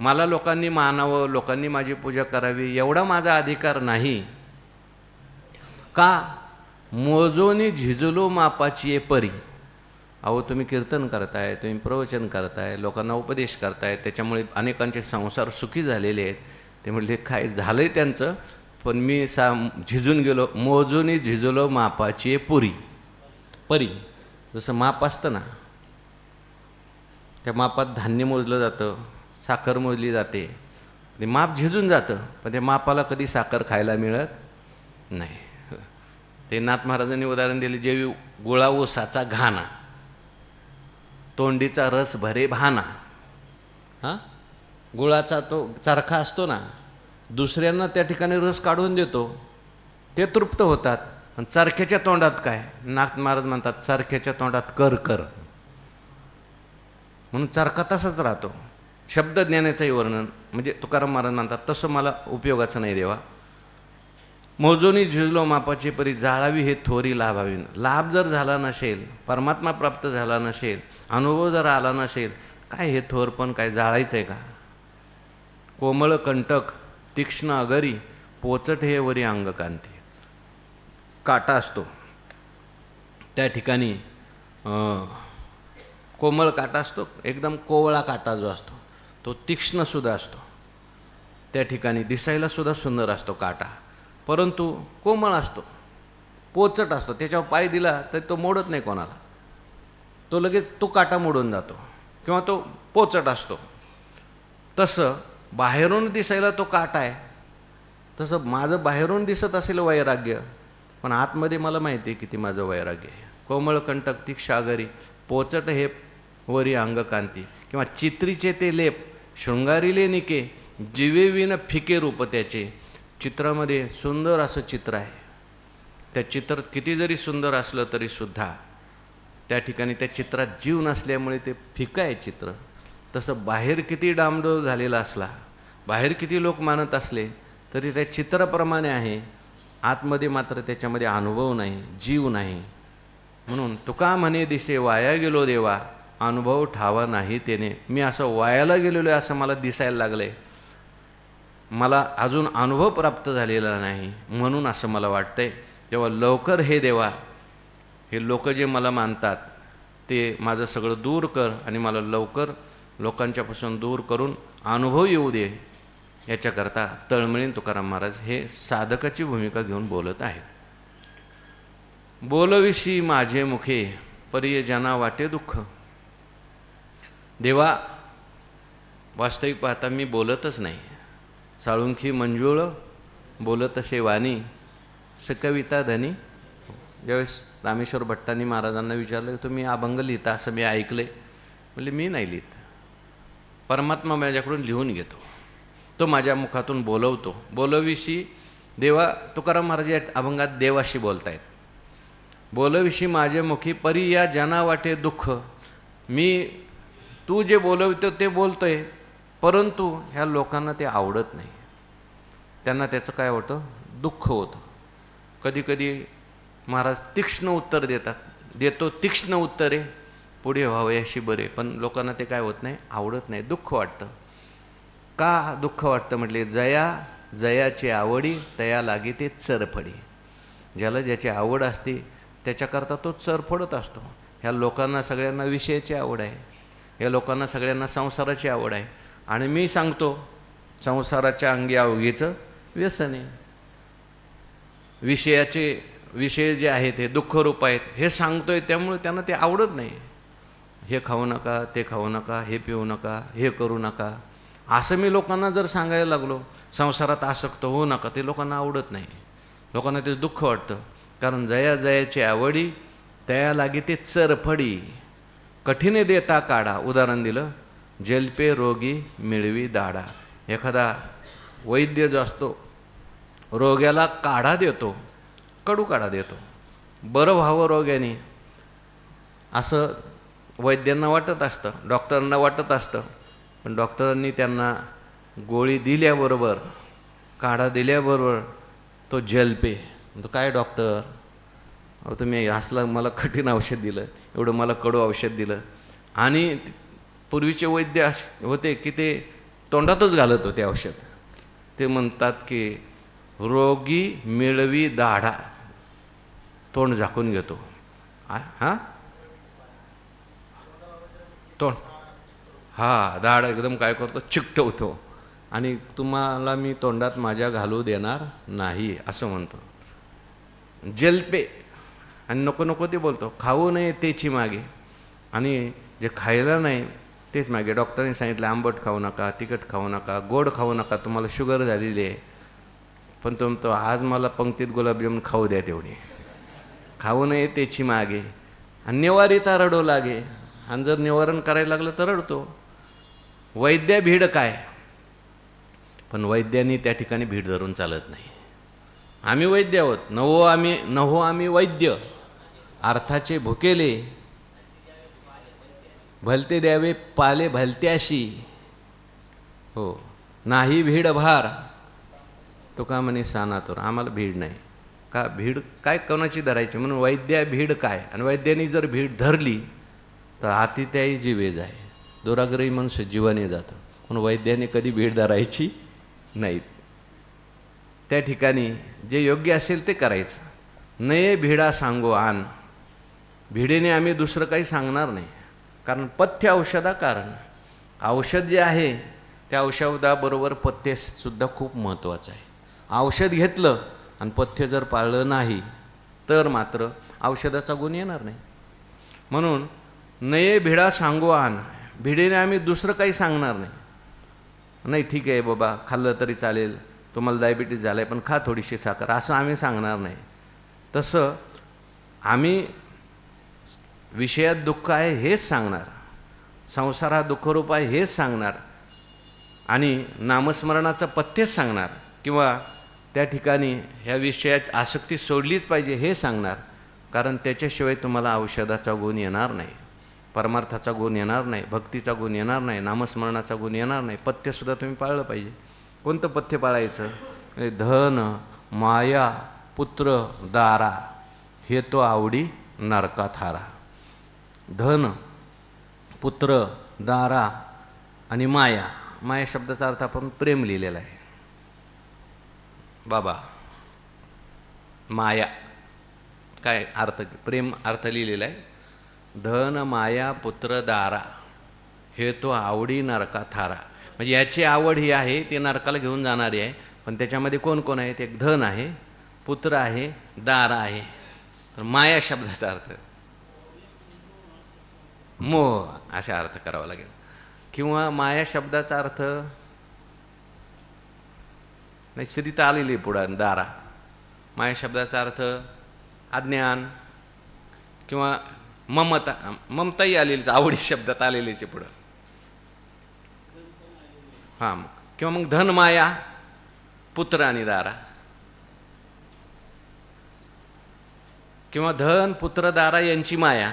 मला लोकांनी मानावं, लोकांनी माझी पूजा करावी एवढा माझा अधिकार नाही. का, मोजोनी झिजलो मापाची ये परी. अहो तुम्ही कीर्तन करताय, तुम्ही प्रवचन करताय, लोकांना उपदेश करताय, त्याच्यामुळे अनेकांचे संसार सुखी झालेले आहेत. ते म्हणले काय झालंय त्यांचं, पण मी झिजून गेलो. मोजूनी झिजलो मापाची ये पुरी, परी. जसं माप असतं ना, त्या मापात धान्य मोजलं जातं, साखर मोजली जाते, ते माप झिजून जातं, पण त्या मापाला कधी साखर खायला मिळत नाही. ते नाथ महाराजांनी उदाहरण दिले, जेवी गुळा ऊसाचा घाणा, तोंडीचा रस भरे भाना. हां, गुळाचा तो चरखा असतो ना, दुसऱ्यांना त्या ठिकाणी रस काढून देतो, ते तृप्त होतात. आणि चरख्याच्या तोंडात काय, नाथ महाराज म्हणतात, चरख्याच्या तोंडात कर कर. म्हणून चरखा तसाच राहतो. शब्द ज्ञानाचंही वर्णन, म्हणजे तुकाराम महाराज म्हणतात, तसं मला उपयोगाचं नाही देवा. मोजोनी झिजलो मापाची परी, जाळावी हे थोरी लाभावी. लाभ जर झाला नसेल, परमात्मा प्राप्त झाला नसेल, अनुभव जर आला नसेल, काय हे थोर पण काय जाळायचं आहे का. कोमळ कंटक तीक्ष्ण अगरी, पोचट हे वरी अंगकांती. काटा असतो त्या ठिकाणी, कोमळ काटा असतो, एकदम कोवळा काटा जो असतो तो तीक्ष्णसुद्धा असतो. त्या ठिकाणी दिसायला सुद्धा सुंदर असतो काटा, परंतु कोमळ असतो, पोचट असतो. त्याच्यावर पाय दिला तर तो मोडत नाही कोणाला, तो लगेच तो काटा मोडून जातो, किंवा तो पोचट असतो. तसं बाहेरून दिसायला तो काटा आहे, तसं माझं बाहेरून दिसत असेल वैराग्य, पण आतमध्ये मला माहिती आहे किती माझं वैराग्य आहे. कोमळ कंटक तीक्ष्ण अगरी, पोचट हे वरी अंगकांती. किंवा चित्रीचे ते लेप शृंगारिले निके, जीवे विन फिके रूप त्याचे. चित्रामध्ये सुंदर असं चित्र आहे. त्या चित्र किती जरी सुंदर असलं तरीसुद्धा त्या ठिकाणी त्या चित्रात जीव नसल्यामुळे ते फिकं आहे चित्र. तसं बाहेर किती डामडोल झालेला असला, बाहेर किती लोक मानत असले तरी त्या चित्राप्रमाणे आहे, आतमध्ये मात्र त्याच्यामध्ये अनुभव नाही, जीव नाही. म्हणून तुका म्हणे दिसे वाया गेलो देवा, अनुभव ठावा नाही तेने. मी असं वायाला गेलेलो आहे असं मला दिसायला लागलं आहे, मला अजून अनुभव प्राप्त झालेला नाही, म्हणून असं मला वाटतंय. तेव्हा लवकर हे देवा, हे लोक जे मला मानतात ते माझं सगळं दूर कर आणि मला लवकर लोकांच्यापासून दूर करून अनुभव येऊ दे. याच्याकरता तळमळीन तुकाराम महाराज हे साधकाची भूमिका घेऊन बोलत आहेत. बोलविशी माझे मुखे परी जना वाटे दुःख. देवा, वास्तविक पाहता मी बोलतच नाही. साळुंखी मंजुळ बोलतसे वाणी सकविता धनी. ज्यावेळेस रामेश्वर भट्टांनी महाराजांना विचारलं तुम्ही अभंग लिहिता असं मी ऐकले, म्हणजे मी नाही लिहित, परमात्मा माझ्याकडून लिहून घेतो, तो माझ्या मुखातून बोलवतो. बोलविशी देवा, तुकाराम महाराज या अभंगात देवाशी बोलतायत. बोलविशी माझे मुखी परी या जना वाटे दुःख. मी तू जे बोलवतो ते बोलतोय, परंतु ह्या लोकांना ते आवडत नाही. त्यांना त्याचं काय होतं, दुःख होतं. कधी कधी महाराज तीक्ष्ण उत्तर देतो तीक्ष्ण उत्तरे पुढे व्हावयाशी बरे, पण लोकांना ते काय होत नाही, आवडत नाही, दुःख वाटतं. का दुःख वाटतं म्हटले, जयाची आवडी तया लागे ते चरफडी. ज्याला ज्याची आवड असते त्याच्याकरता तो चरफडत असतो. ह्या लोकांना सगळ्यांना विषयाची आवड आहे, या लोकांना सगळ्यांना संसाराची आवड आहे, आणि मी सांगतो संसाराच्या अंगी अवघीचं व्यसन आहे. विषय जे आहेत हे दुःखरूप आहेत हे सांगतोय, त्यामुळे त्यांना ते आवडत नाही. हे खाऊ नका, ते खाऊ नका, हे पिऊ नका, हे करू नका, असं मी लोकांना जर सांगायला लागलो, संसारात आसक्त होऊ नका, ते लोकांना आवडत नाही. लोकांना ते दुःख वाटतं. कारण जयाची आवडी तया लागे ते चरफडी. कठीण देता काढा. उदाहरण दिलं, जलपे रोगी मिळवी दाढा. एखादा वैद्य जो असतो रोग्याला काढा देतो, कडू काढा देतो, बरं व्हावं रोग्याने असं वैद्यांना वाटत असतं, डॉक्टरांना वाटत असतं. पण डॉक्टरांनी त्यांना गोळी दिल्याबरोबर, काढा दिल्याबरोबर तो जलपे. तो काय डॉक्टर, अहो तुम्ही असलं मला कठीण औषध दिलं, एवढं मला कडू औषध दिलं. आणि पूर्वीचे वैद्य होते की ते तोंडातच घालत होते औषध. ते म्हणतात की रोगी मिळवी दाढा, तोंड झाकून घेतो. हां, तोंड, हां, दाढ एकदम काय करतो, चिकटवतो, आणि तुम्हाला मी तोंडात माझ्या घालू देणार नाही असं म्हणतो. जलपे, आणि नको नको ते बोलतो. खाऊ नये तेची मागे, आणि जे खायला नाही तेच मागे. डॉक्टरांनी सांगितलं आंबट खाऊ नका, तिखट खाऊ नका, गोड खाऊ नका, तुम्हाला शुगर झालेली आहे. पण तो म्हणतो आज मला पंक्तीत गुलाबजामुन खाऊ द्या तेवढी. खाऊ नये त्याची मागे, आणि निवारिता रडो लागे. आणि जर निवारण करायला लागलं तर रडतो. वैद्या भीड काय, पण वैद्यांनी त्या ठिकाणी भीड धरून चालत नाही. आम्ही वैद्य आहोत, नहो आम्ही वैद्य. अर्थाचे भुकेले भलते द्यावे पाले भलत्याशी. हो, नाही भीड भार. तो का म्हणे सानातोर, आम्हाला भीड नाही. का भीड काय कोणाची धरायची, म्हणून वैद्या भीड काय. आणि वैद्यांनी जर भीड धरली तर आतिथ्याही जीवेज आहे, दुराग्रही मनुष्य जीवाने जातो. म्हणून वैद्याने कधी भीड धरायची नाहीत. त्या ठिकाणी जे योग्य असेल ते करायचं. नये भिडा सांगो आण. भिडेने आम्ही दुसरं काही सांगणार नाही. कारण पथ्य औषधा कारण, औषध जे आहे त्या औषधाबरोबर पथ्यसुद्धा खूप महत्त्वाचं आहे. औषध घेतलं आणि पथ्य जर पाळलं नाही तर मात्र औषधाचा गुण येणार नाही. म्हणून नये भिडा सांगो आण. भिडेने आम्ही दुसरं काही सांगणार नाही. नाही ठीक आहे बाबा, खाल्लं तरी चालेल, तुम्हाला डायबिटीज झालं आहे पण खा थोडीशी साखर, असं आम्ही सांगणार नाही. तसं आम्ही विषयात दुःख आहे हेच सांगणार, संसार हा दुःखरूप आहे हेच सांगणार, आणि नामस्मरणाचं पथ्यच सांगणार, किंवा त्या ठिकाणी ह्या विषयात आसक्ती सोडलीच पाहिजे हे सांगणार. कारण त्याच्याशिवाय तुम्हाला औषधाचा गुण येणार नाही, परमार्थाचा गुण येणार नाही, भक्तीचा गुण येणार नाही, नामस्मरणाचा गुण येणार नाही. पथ्यसुद्धा तुम्ही पाळलं पाहिजे. कोणतं पथ्य पाळायचं? धन माया पुत्र दारा हे तो आवडी नरकात हारा. धन पुत्र दारा आणि माया. माया शब्दाचा अर्थ आपण प्रेम लिहिलेला आहे बाबा. माया काय अर्थ? प्रेम अर्थ लिहिलेला आहे. धन माया पुत्र दारा हे तो आवडी नरकात हारा. म्हणजे याची आवड ही आहे ती नरकाला घेऊन जाणारी आहे. पण त्याच्यामध्ये कोण कोण आहेत? एक धन आहे, पुत्र आहे, दारा आहे. तर माया शब्दाचा अर्थ मोह असा अर्थ करावा लागेल. किंवा माया शब्दाचा अर्थ नाही, श्रीत आलेली पुढं दारा. माया शब्दाचा अर्थ अज्ञान किंवा ममता. ममताही आलेलीच, आवडी शब्दात आलेलीच आहे पुढं. हां, किंवा मग धन माया पुत्र आणि दारा, किंवा धन पुत्र दारा यांची माया,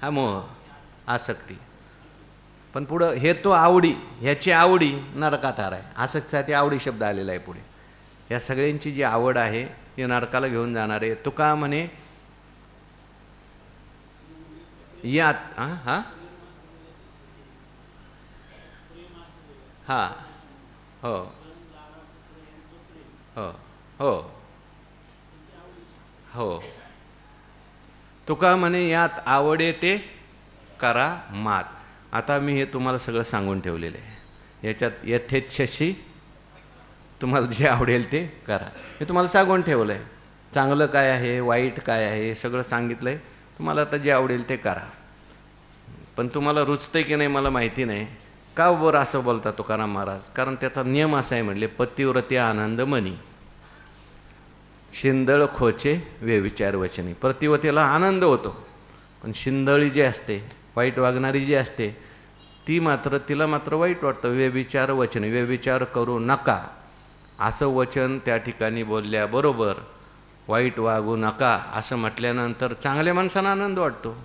हा मोह आसक्ती. पण पुढं हे तो आवडी, ह्याची आवडी नरकात हार आहे. आसक्तीसाठी आवडी शब्द आलेला आहे पुढे. या सगळ्यांची जी आवड आहे ती नरकाला घेऊन जाणार आहे. तुका म्हणे यात हां हां हां हो हो हो हो. तुका म्हणे यात आवडे ते करा मात. आता मी हे तुम्हाला सगळं सांगून ठेवलेलं आहे. याच्यात यथेच्छशी तुम्हाला जे आवडेल ते करा. हे तुम्हाला सांगून ठेवलं आहे. चांगलं काय आहे, वाईट काय आहे, हे सगळं सांगितलं आहे. तुम्हाला आता जे आवडेल ते करा. पण तुम्हाला रुचतं की नाही मला माहिती नाही. का बरं असं बोलता तुकाराम महाराज? कारण त्याचा नियम असा आहे, म्हणले पतिव्रते आनंद मनी, शिंदळ खोचे व्यविचार वचनी. प्रतिवतेला आनंद होतो, पण शिंदळी जी असते, वाईट वागणारी जी असते, ती मात्र तिला मात्र वाईट वाटतं. व्यविचार वचनी, व्यविचार करू नका असं वचन त्या ठिकाणी बोलल्याबरोबर वाईट वागू नका असं म्हटल्यानंतर चांगल्या माणसांना आनंद वाटतो.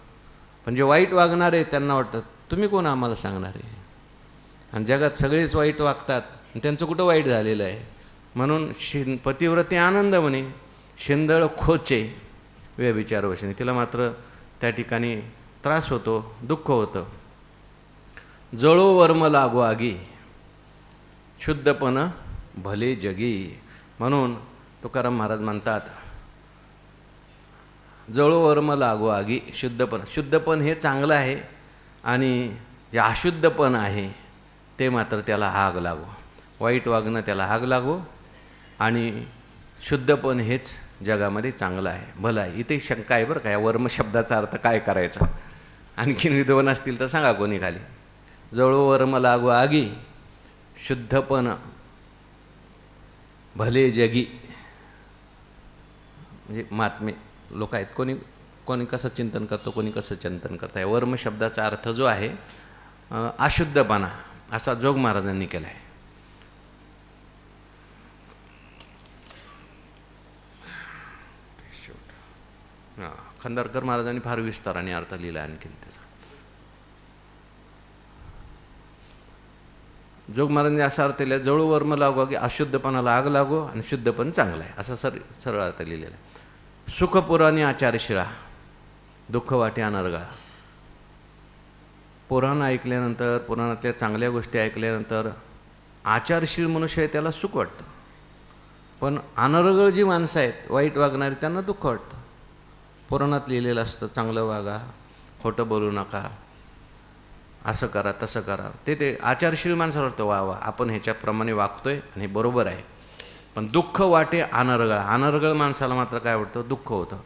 पण जे वाईट वागणारे त्यांना वाटतं तुम्ही कोण आम्हाला सांगणार आहे? आणि जगात सगळेच वाईट वागतात, त्यांचं कुठं वाईट झालेलं आहे? म्हणून पतिव्रते आनंद म्हणे, शिंदळ खोचे व्यभिचार वशनी. तिला मात्र त्या ठिकाणी त्रास होतो, दुःख होतं. जळो वर्म लागो आगी, शुद्धपण भले जगी. म्हणून तुकाराम महाराज म्हणतात जळो वर्म लागो आगी, शुद्धपण. शुद्धपण हे चांगलं आहे आणि जे अशुद्धपण आहे ते मात्र त्याला आग लागो. वाईट वागणं त्याला आग लागो आणि शुद्धपण हेच जगामध्ये चांगलं आहे, भलं आहे. इथे शंका आहे बरं का, या वर्म शब्दाचा अर्थ काय करायचा? आणखीन विद्वान असतील तर सांगा कोणी खाली. जळो वर्म लागो आगी, शुद्धपण भले जगी. म्हणजे महात्मे लोक आहेत, कोणी कसं चिंतन करतो, कोणी कसं चिंतन करतं. या वर्म शब्दाचा अर्थ जो आहे अशुद्धपणा असा जोग महाराजांनी केला आहे. खंदारकर महाराजांनी फार विस्ताराने अर्थ लिहिला आणखीन त्याचा. जोग महाराजांनी असा अर्थ लिहिला, जळू वर्म लागो की अशुद्धपणाला आग लागो आणि शुद्धपण चांगलं आहे असा सरळ अर्थ लिहिलेला आहे. सुखपुराणी आचारशिळा, दुःख वाटे अनर्गळा. पुराण ऐकल्यानंतर, पुराणातल्या चांगल्या गोष्टी ऐकल्यानंतर आचारशील मनुष्य आहे त्याला सुख वाटतं. पण अनर्गळ जी माणसं आहेत, वाईट वागणारी, त्यांना दुःख वाटतं. पुराणात लिहिलेलं असतं चांगलं वागा, खोटं बोलू नका, असं करा तसं करा. ते आचारशील माणसाला वाटतं वा वा आपण ह्याच्याप्रमाणे वागतोय आणि हे बरोबर आहे. पण दुःख वाटे अनर्गळ. अनर्गळ माणसाला मात्र काय वाटतं? दुःख होतं.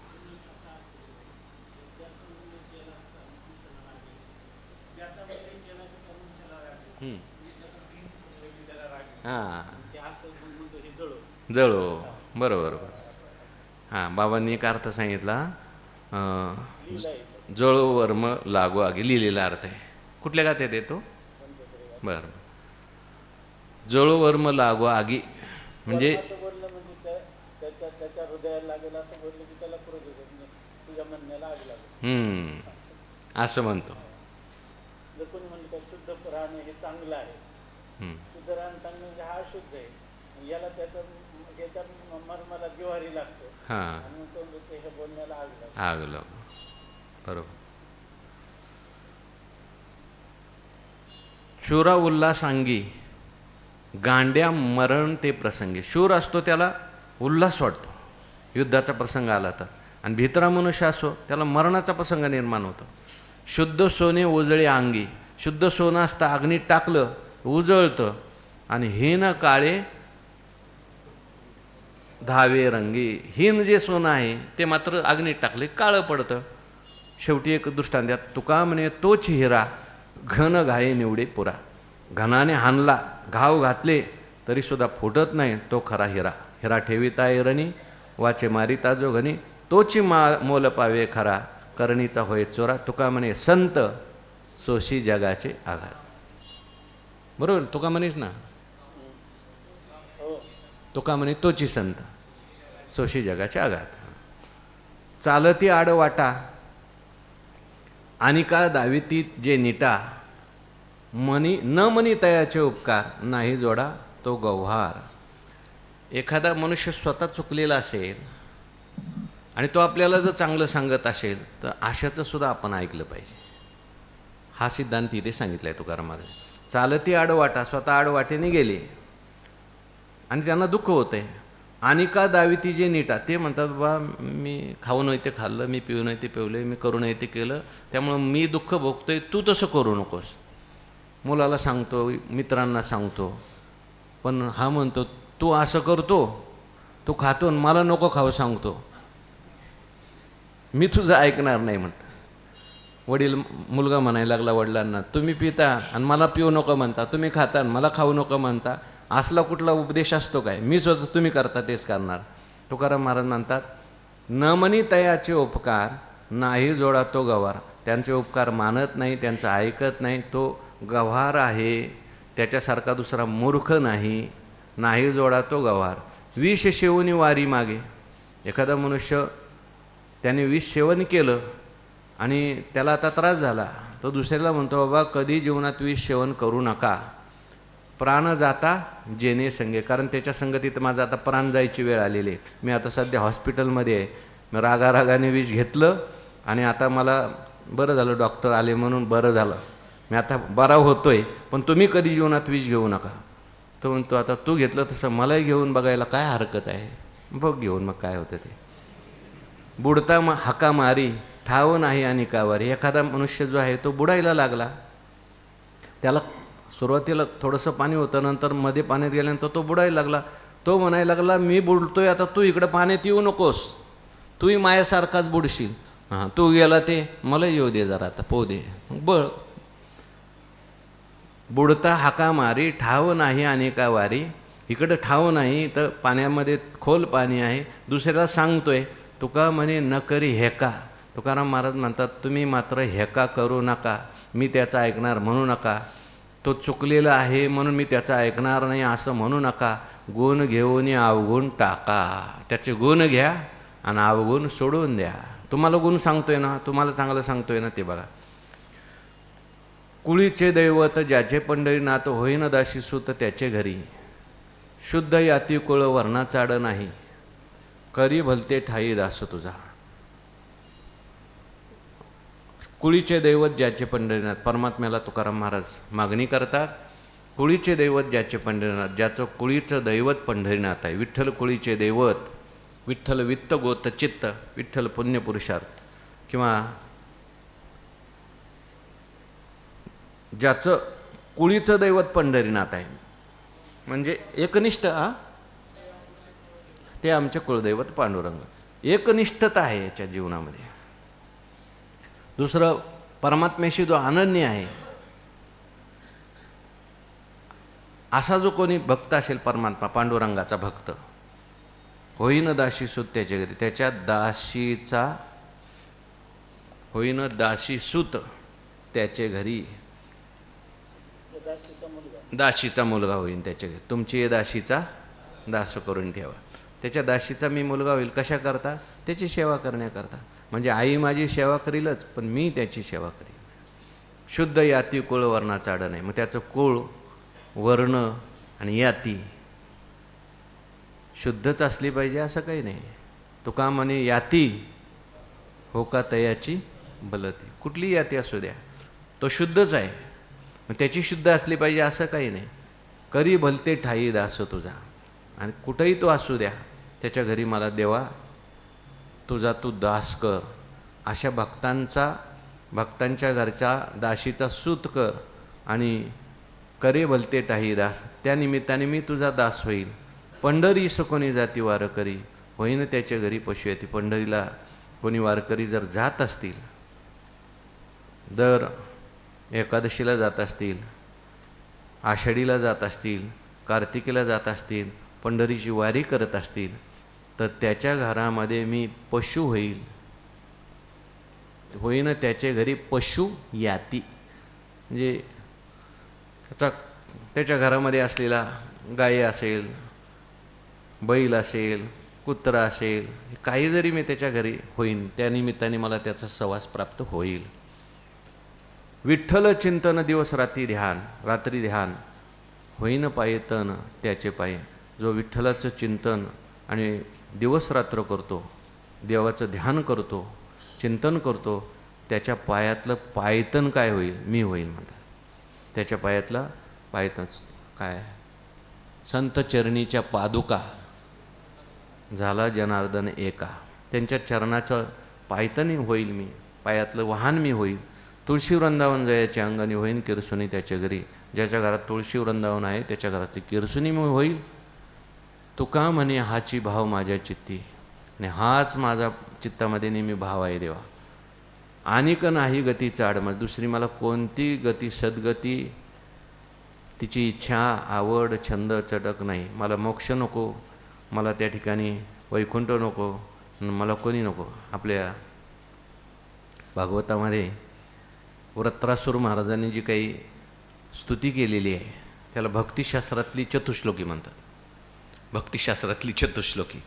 हां, जळो, बरोबर. हां, बाबांनी एक अर्थ सांगितला, जळो वर्म लागो आगी. लिहिलेला अर्थ आहे. कुठल्या गात्यात येतो? बरं. जळो वर्म लागो आगी, म्हणजे परमाचं बोलणं म्हणजे त्याच्या हृदयाला लागेल असं बोललं की त्याला क्रोध येतो, म्हणजे तुझ्या म्हणण्याला आग लागेल. असं म्हणतो. जर कोणी म्हणलं का शुद्ध राहणे हे चांगलं आहे, शुद्ध राहणं चांगलं म्हणजे हा अशुद्ध आहे, याला याच्या मर्माला जिव्हारी लागतो हां, आणि मग तो म्हणतो हे बोलण्याला आग लागेल. आगलं बरोबर. शूरा उल्हास अंगी गांड्या मरण ते प्रसंगी. शूर असतो त्याला उल्हास वाटतो युद्धाचा प्रसंग आला तर, आणि भित्रा मनुष्य असो त्याला मरणाचा प्रसंग निर्माण होतो. शुद्ध सोने उजळे अंगी. शुद्ध सोनं असतं अग्नीत टाकलं उजळतं, आणि हीन काळे धावे रंगी. हीन जे सोनं आहे ते मात्र अग्नीत टाकले काळं पडतं. शेवटी एक दृष्टांत द्या. तुका म्हणे तोच हिरा घन घाये निवडे पुरा. घनाने हाणला घाव घातले तरीसुद्धा फुटत नाही तो खरा हिरा. हिरा ठेविता एरणी वाचे मारिता जो घनी तोची मोल पावे खरा. करणीचा होय चोरा. तुका म्हणे संत सोशी जगाचे आघात. बरोबर तुका म्हणेस ना, तुका म्हणे तोची संत सोशी जगाचे आघात. चालती आडवाटा आणि का दाविती जे नीटा. मनी तयाचे उपकार नाही जोडा तो गव्हार. एखादा मनुष्य स्वतः चुकलेला असेल आणि तो आपल्याला जर चांगलं सांगत असेल तर अशाचं सुद्धा आपण ऐकलं पाहिजे. हा सिद्धांत इथे सांगितला आहे तुकारामाने. चालती आडवाटा, स्वतः आडवाटेने गेले आणि त्यांना दुःख होतं आहे. आणि का दाविती जे नीटा, ते म्हणतात बा मी खाऊ नये ते खाल्लं, मी पिऊ नये ते पिवले, मी करू नये ते केलं, त्यामुळं मी दुःख भोगतोय, तू तसं करू नकोस. मुलाला सांगतो, मित्रांना सांगतो, पण हा म्हणतो तू असं करतो, तू खातो आणि मला नको खाऊ सांगतो, मी तुझं ऐकणार नाही म्हणतं. मुलगा म्हणायला लागला वडिलांना, तुम्ही पिता आणि मला पिऊ नको म्हणता, तुम्ही खाता आणि मला खाऊ नको म्हणता, असला कुठला उपदेश असतो काय? मी स्वतः तुम्ही करता तेच करणार. तुकाराम महाराज म्हणतात, न मनी तयाचे उपकार नाही जोडा तो गवार. त्यांचे उपकार मानत नाही, त्यांचं ऐकत नाही, तो गव्हार आहे, त्याच्यासारखा दुसरा मूर्ख नाही. नाही जोडा तो गव्हार. विष सेवनी वारी मागे. एखादा मनुष्य त्याने विष सेवन केलं आणि त्याला आता त्रास झाला, तो दुसऱ्याला म्हणतो बाबा कधी जीवनात विष सेवन करू नका, प्राण जाता जेणे संगे. कारण त्याच्या संगतीत माझं आता प्राण जायची वेळ आलेली आहे. मी आता सध्या हॉस्पिटलमध्ये आहे, मी रागारागाने विष घेतलं आणि आता मला बरं झालं, डॉक्टर आले म्हणून बरं झालं, मी आता बरा होतोय, पण तुम्ही कधी जीवनात विष घेऊ नका. तो म्हणतो आता तू घेतलं तसं मलाही घेऊन बघायला काय हरकत आहे, बघ घेऊन मग काय होतं ते. बुडता हाका मारी ठाव नाही आणि कावारी. एखादा मनुष्य जो आहे तो बुडायला लागला, त्याला सुरुवातीला थोडंसं पाणी होतं, नंतर मध्ये पाण्यात गेल्यानंतर तो बुडायला लागला. तो म्हणायला लागला मी बुडतोय, आता तू इकडं पाण्यात येऊ नकोस, तूही मायासारखाच बुडशील. हां तू गेला ते मला येऊ दे जरा, आता पोह दे बळ. बुडता हाका मारी ठाव नाही आणि का वारी. इकडं ठाव नाही तर पाण्यामध्ये खोल पाणी आहे, दुसऱ्याला सांगतोय तुका म्हणे न करी हेका. तुकाराम महाराज म्हणतात तुम्ही मात्र हेका करू नका, मी त्याचं ऐकणार म्हणू नका. तो चुकलेला आहे म्हणून मी त्याचं ऐकणार नाही असं म्हणू नका. गुण घेऊन अवगुण टाका. त्याचे गुण घ्या आणि अवगुण सोडून द्या. तुम्हाला गुण सांगतोय ना, तुम्हाला चांगलं सांगतोय ना, ते बघा. कुळीचे दैवत ज्याचे पंढरीनाथ होईन दाशी सुत त्याचे घरी. शुद्ध याती कुळ वर्णा चाड नाही, करी भलते ठाई दास तुझा. कुळीचे दैवत ज्याचे पंढरीनाथ, परमात्म्याला तुकाराम महाराज मागणी करतात. कुळीचे दैवत ज्याचे पंढरीनाथ, ज्याचं कुळीचं दैवत पंढरीनाथ आहे. विठ्ठल कुळीचे दैवत. विठ्ठल वित्त गोत चित्त, विठ्ठल पुण्य पुरुषार्थ. किंवा ज्याचं कुळीचं दैवत पंढरीनाथ आहे, म्हणजे एकनिष्ठ, ते आमचे कुळदैवत पांडुरंग. एकनिष्ठता आहे याच्या जीवनामध्ये. दुसरं परमात्म्याशी जो अनन्य आहे, असा जो कोणी भक्त असेल परमात्मा पांडुरंगाचा भक्त, होईन दासी सूत त्याच्या घरी. त्याच्या दासीचा होईन दासी सूत त्याचे घरी. दासीचा मुलगा होईन त्याच्या घरी. तुमची दासीचा दास करून ठेवा. त्याच्या दाशीचा मी मुलगा होईल कशा करता? त्याची सेवा करण्याकरता. म्हणजे आई माझी सेवा करीलच, पण मी त्याची सेवा करीन. शुद्ध याती कुळ वर्णाचा आड नाही. मग त्याचं कुळ, वर्ण आणि याती शुद्धच असली पाहिजे असं काही नाही. तुका म्हणे याती हो का तयाची बलती. कुठली याती असू द्या, तो शुद्धच आहे. मग त्याची शुद्ध असली पाहिजे असं काही नाही. करी भलते ठाई दास तुझा. आणि कुठंही तो असू द्या, त्याच्या घरी मला देवा तुझा तू दास कर. अशा भक्तांच्या घरच्या दाशीचा सूत कर आणि करे भलते ठाई दास. त्या निमित्ताने मी तुझा दास होईल. पंढरी कोणी जाती वारकरी होईन त्याच्या घरी पशु येते. पंढरीला कोणी वारकरी जर जात असतील, दर एकादशीला जात असतील, आषाढीला जात असतील, कार्तिकीला जात असतील, पंढरीची वारी करत असतील, तर त्याच्या घरामध्ये मी पशु होईन त्याच्या घरी पशु याती. म्हणजे त्याच्या घरामध्ये असलेला गाय असेल, बैल असेल, कुत्रा असेल, काही जरी मी त्याच्या घरी होईन, त्या निमित्ताने मला त्याचा सहवास प्राप्त होईल. विठ्ठल चिंतन दिवस रात्री ध्यान होईन पाये तन त्याचे पाये. जो विठ्ठलाचं चिंतन आणि दिवस रात्र करतो, देवाचं ध्यान करतो, चिंतन करतो, त्याच्या पायातलं पायतन काय होईल? मी होईल म्हणतात. त्याच्या पायातला पायतन काय? संत चरणीच्या पादुका झाला जनार्दन एका. त्यांच्या चरणाचं पायतनी होईल मी, पायातलं वाहन मी होईल. तुळशी वृंदावन जयाच्या अंगाने होईन किरसुनी त्याच्या घरी. ज्याच्या घरात तुळशी वृंदावन आहे त्याच्या घरात ती किरसुनी मी होईल. तुका म्हणे हाची भाव माझ्या चित्ती. आणि हाच माझा चित्तामध्ये नेहमी भाव आहे देवा. आणिक नाही गतीचा आडमज. दुसरी मला कोणती गती, सद्गती, तिची इच्छा, आवड, छंद, चटक नाही. मला मोक्ष नको, मला त्या ठिकाणी वैकुंठ नको, मला कोणी नको. आपल्या भागवतामध्ये व्रत्रासुर महाराजांनी जी काही स्तुती केलेली आहे त्याला भक्तिशास्त्रातली चतुश्लोकी म्हणतात. भक्तिशास्त्रातली चतुश्लोकी.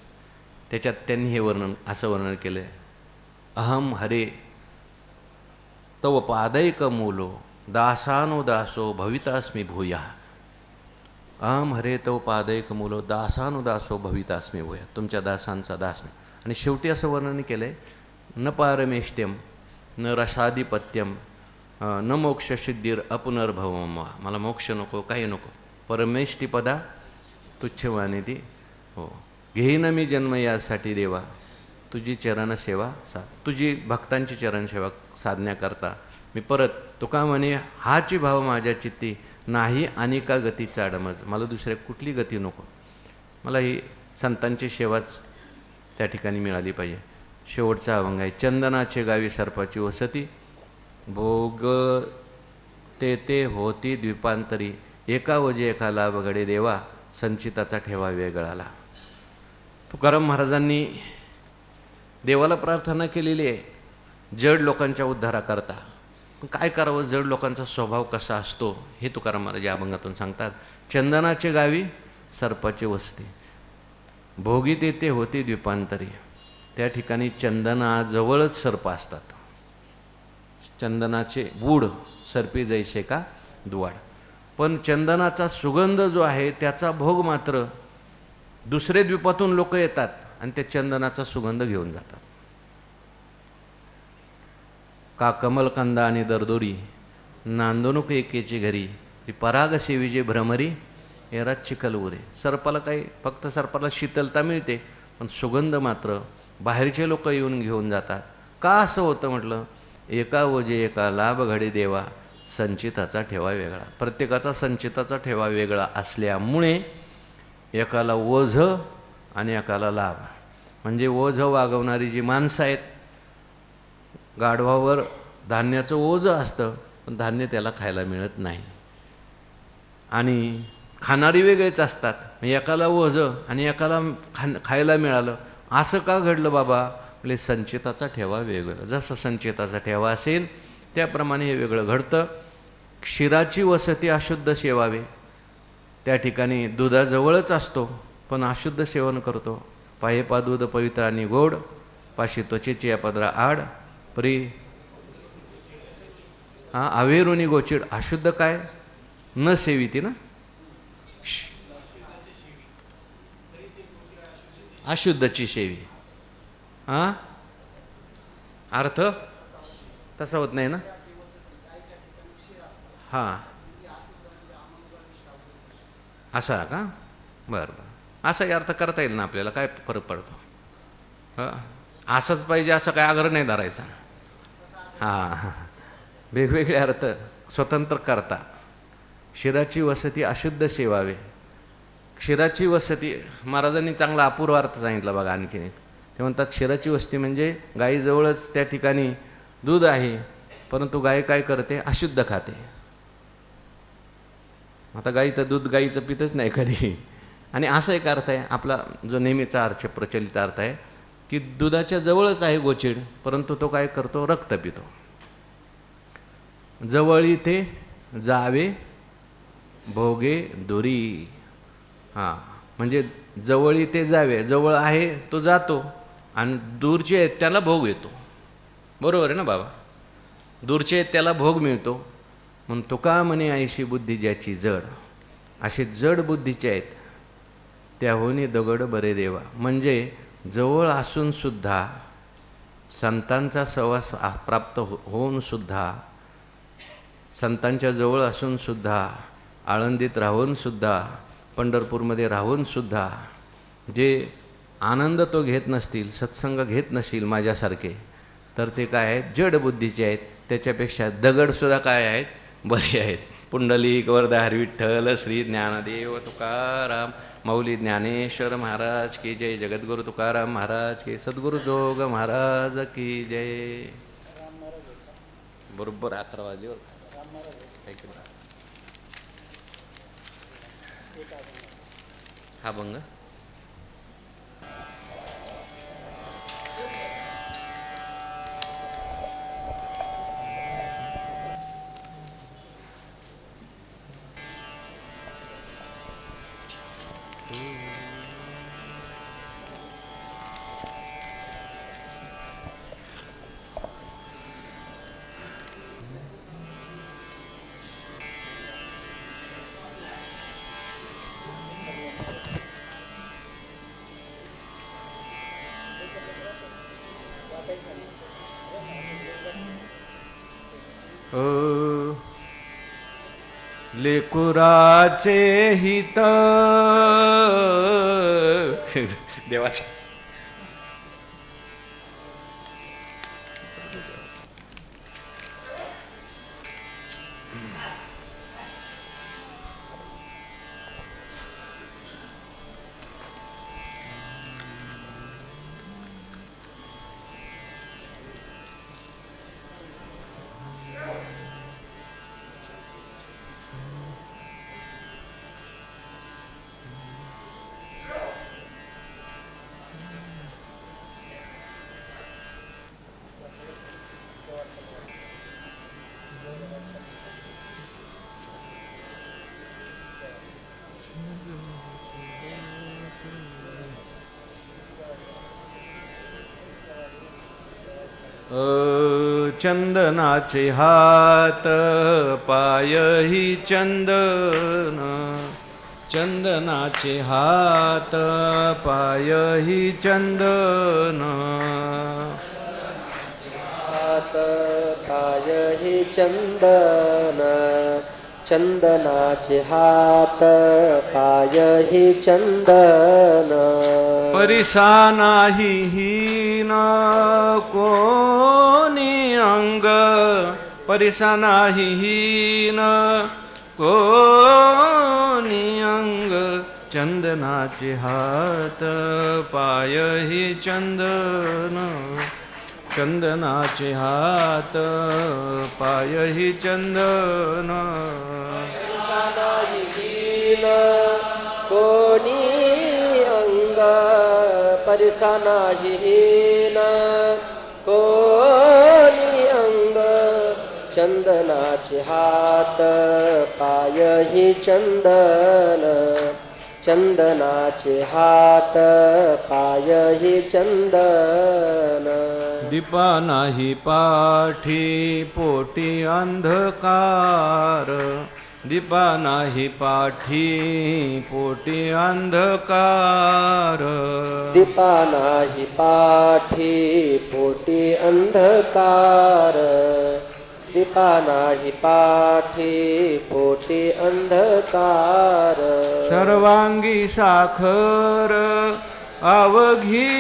त्याच्यात त्यांनी हे असं वर्णन केलं आहे. अहम हरे तव पादैक मूलो दासानुदासो भवितास्मी भूया. अहम हरे तव पादैक मूलो दासानुदासो भवितास्मी भूया. तुमच्या दासांचा दास मी. आणि शेवटी असं वर्णन केलं आहे, न पारमेष्ट्यम न रसाधिपत्यम न मोक्ष सिद्धीर अपुनर्भवम. मला मोक्ष नको, काही नको. परमेष्टीपदा तुच्छवाने ती हो. घेईन मी जन्म यासाठी देवा तुझी चरणसेवा तुझी भक्तांची चरणसेवा साधण्याकरता मी परत. तुका म्हणे हाची भाव माझ्या चित्ती नाही आणि का गतीचा आडमज. मला दुसऱ्या कुठली गती नको, मला ही संतांची सेवाच त्या ठिकाणी मिळाली पाहिजे. शेवटचा अभंग आहे. चंदनाचे गावी सर्पाची वसती भोग ते होती द्वीपांतरी. एका वजे एका लाभ घडे देवा संचिताचा ठेवा वेगळाला. तुकाराम महाराजांनी देवाला प्रार्थना केलेली आहे जड लोकांच्या उद्धाराकरता. पण काय करावं, जड लोकांचा स्वभाव कसा असतो हे तुकाराम महाराज या अभंगातून सांगतात. चंदनाचे गावी सर्पाची वस्ती भोगी ते होती द्वीपांतरी. त्या ठिकाणी चंदनाजवळच सर्प असतात. चंदनाचे बूड सर्पी जैसे का दुवाड. पण चंदनाचा सुगंध जो आहे त्याचा भोग मात्र दुसरे द्वीपातून लोक येतात आणि त्या चंदनाचा सुगंध घेऊन जातात. का कमलकंदा आणि दरदोरी नांदणूक एकेची घरी पराग सेवीजे भ्रमरी एरात चिखल उरे. सर्पाला काही फक्त सर्पाला शीतलता मिळते पण सुगंध मात्र बाहेरचे लोक येऊन घेऊन जातात. का असं होतं म्हटलं, एका वजे एका लाभ घडे देवा संचिताचा ठेवा वेगळा. प्रत्येकाचा संचिताचा ठेवा वेगळा असल्यामुळे एकाला ओझ आणि एकाला लाभ. म्हणजे ओझ वागवणारी जी माणसं आहेत, गाढवावर धान्याचं ओझ असतं पण धान्य त्याला खायला मिळत नाही. आणि खाणारी वेगळेच असतात. एकाला ओझ आणि एकाला खायला मिळालं. असं का घडलं बाबा? म्हणजे संचिताचा ठेवा वेगळा. जसं संचिताचा ठेवा असेल त्याप्रमाणे हे वेगळं घडतं. क्षीराची वसती अशुद्ध सेवावे. त्या ठिकाणी दुधाजवळच असतो पण अशुद्ध सेवन करतो. पाये पादूद पवित्र आणि गोड, पाशी त्वचेची या पदरा आड, परी आवेरुनी गोचिड. अशुद्ध काय? न सेविती ना. अशुद्धची सेवी. अर्थ तसा होत नाही ना. हां असा का? बरं असाही अर्थ करता येईल ना आपल्याला. काय फरक पडतो? असंच पाहिजे असं काय आग्रह नाही धरायचा. हां वेगवेगळे अर्थ स्वतंत्र करता. क्षीराची वसती अशुद्ध सेवावे. क्षीराची वसती महाराजांनी चांगला अपूर्व अर्थ सांगितला बघा. आणखीन एक ते म्हणतात क्षीराची वस्ती म्हणजे गायीजवळच त्या ठिकाणी दूध आहे, परंतु गाय काय करते? अशुद्ध खाते. आता गाई तर दूध गाईचं पितच नाही कधी. आणि असा एक अर्थ आहे आपला जो नेहमीचा अर्थ प्रचलित अर्थ आहे की दुधाच्या जवळच आहे गोचिड, परंतु तो काय करतो? रक्त पितो. जवळी ते जावे भोगे दुरी. हां म्हणजे जवळी ते जावे, जवळ आहे तो जातो आणि दूरचे आहेत त्याला भोग येतो. बरोबर आहे ना बाबा? दूरचे आहेत त्याला भोग मिळतो. म्हणून तुका म्हणे ऐशी बुद्धी ज्याची जड. असे जड बुद्धीचे आहेत त्याहोनी दगड बरे देवा. म्हणजे जवळ असून सुद्धा, संतांचा सहवास प्राप्त होऊन सुद्धा, संतांच्या जवळ असून सुद्धा, आळंदीत राहून सुद्धा, पंढरपूरमध्ये राहून सुद्धा जे आनंद तो घेत नसतील, सत्संग घेत नसतील माझ्यासारखे, तर ते काय आहेत? जड बुद्धीचे आहेत. त्याच्यापेक्षा दगडसुद्धा काय आहेत? बरे आहेत. पुंडलिक वरदा हरी विठ्ठल श्री ज्ञानदेव तुकाराम माऊली ज्ञानेश्वर महाराज की जय. जगद्गुरु तुकाराम महाराज की. सद्गुरु जोग महाराज की जय. बरोबर 11 वाजले. हा भंग लेकुराचे हित देवाचे. चंदनाचे हात पायही चंदन. चंदनाचे हात पायही चंदन. हात पायही चंदन. चंदनाचे हात पायही चंदन. परिसा नाही हीन कोणी अंग. परिसा नाही हीन कोणी अंग. चंदनाचे हात पायही चंदन. चंदनाचे हात पायही चंदन. परिसा नाही हीन कोणी अंग. परिसा नाही हीन कोणी अंग. चंदनाचे हात पायही चंदन. चंदनाचे हात पायही चंदन दीपा नाही पाठी पोटी अंधकार दीपा नाही पाठी पोटी अंधकार दीपा नाही पाठी पोटी अंधकार दीपा नाही पाठी पोटी अंधकार सर्वांगी साखर अवघी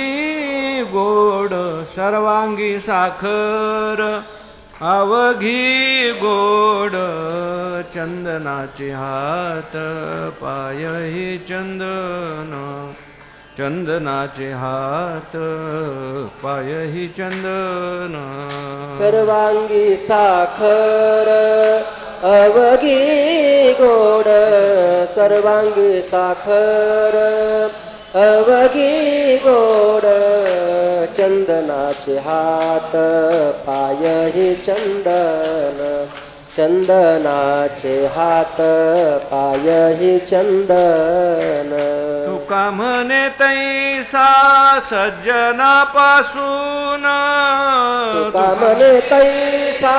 गोड सर्वांगी साखर अवघी गोड चंदनाचे हात पायही चंदन चंदनाचे हात पायही चंदन सर्वांगी साखर अवघी गोड सर्वांगी साखर अवघी गोड चंदनाचे हात पायही चंदन चंदनाचे हात पायही चंदन तुका म्हणे तैसा सज्जनापासून तुका म्हणे तैसा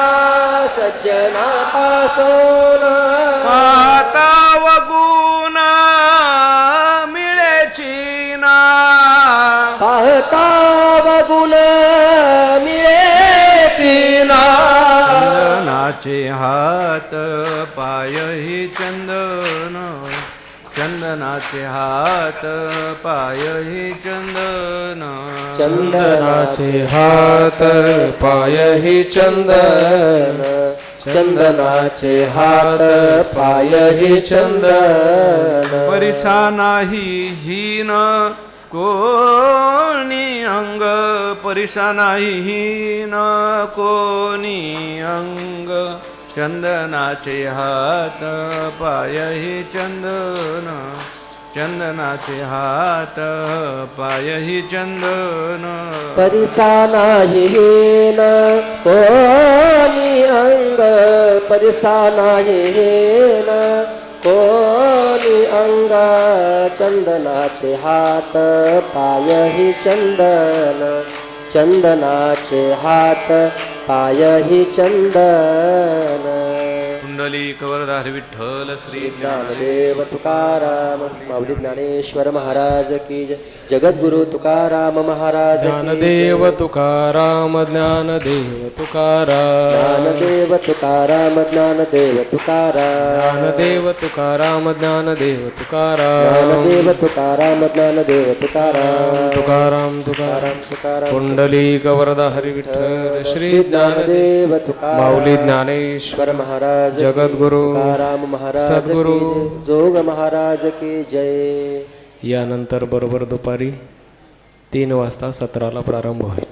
सज्जनापासून पाहता वगुण मिळेची ना पाहता बघून मिळेची ना चंदनाचे हात पायही चंदन चंदनाचे हात पायही चंदन चंदनाचे हात पायही चंदन चंदनाचे हात पायही चंदन परिसा नाही हीन कोणी अंग परिसा नाही हीन कोणी अंग चंदनाचे हात पायही चंदन चंदनाचे हात पायही चंदन परिसा नाही हीन कोणी अंग परिसा नाही हीन कोणी अंग चंदनाचे हात पायही चंदन चंदनाचे हात पायही चंदन कुंडलिक वरदाहरी विठ्ठल श्री ज्ञानदेव तुकाराम माऊली ज्ञानेश्वर महाराज की जय जगद्गुरु तुकाराम महाराज की जय. ज्ञानदेव तुकाराम ज्ञानदेव तुकाराम ज्ञानदेव तुकाराम ज्ञानदेव तुकाराम ज्ञानदेव तुकाराम ज्ञानदेव तुकाराम ज्ञानदेव तुकाराम ज्ञानदेव तुकाराम तुकाराम तुकाराम तुकाराम कुंडलिक वरदा हरी विठ्ठल श्री ज्ञानदेव तुकाराम माऊली ज्ञानेश्वर महाराज की जगद्गुरु तुकाराम महाराज सद्गुरु की जय. जोग महाराज की जय. यानंतर बरोबर दुपारी 3 वाजता सत्राला प्रारंभ होईल.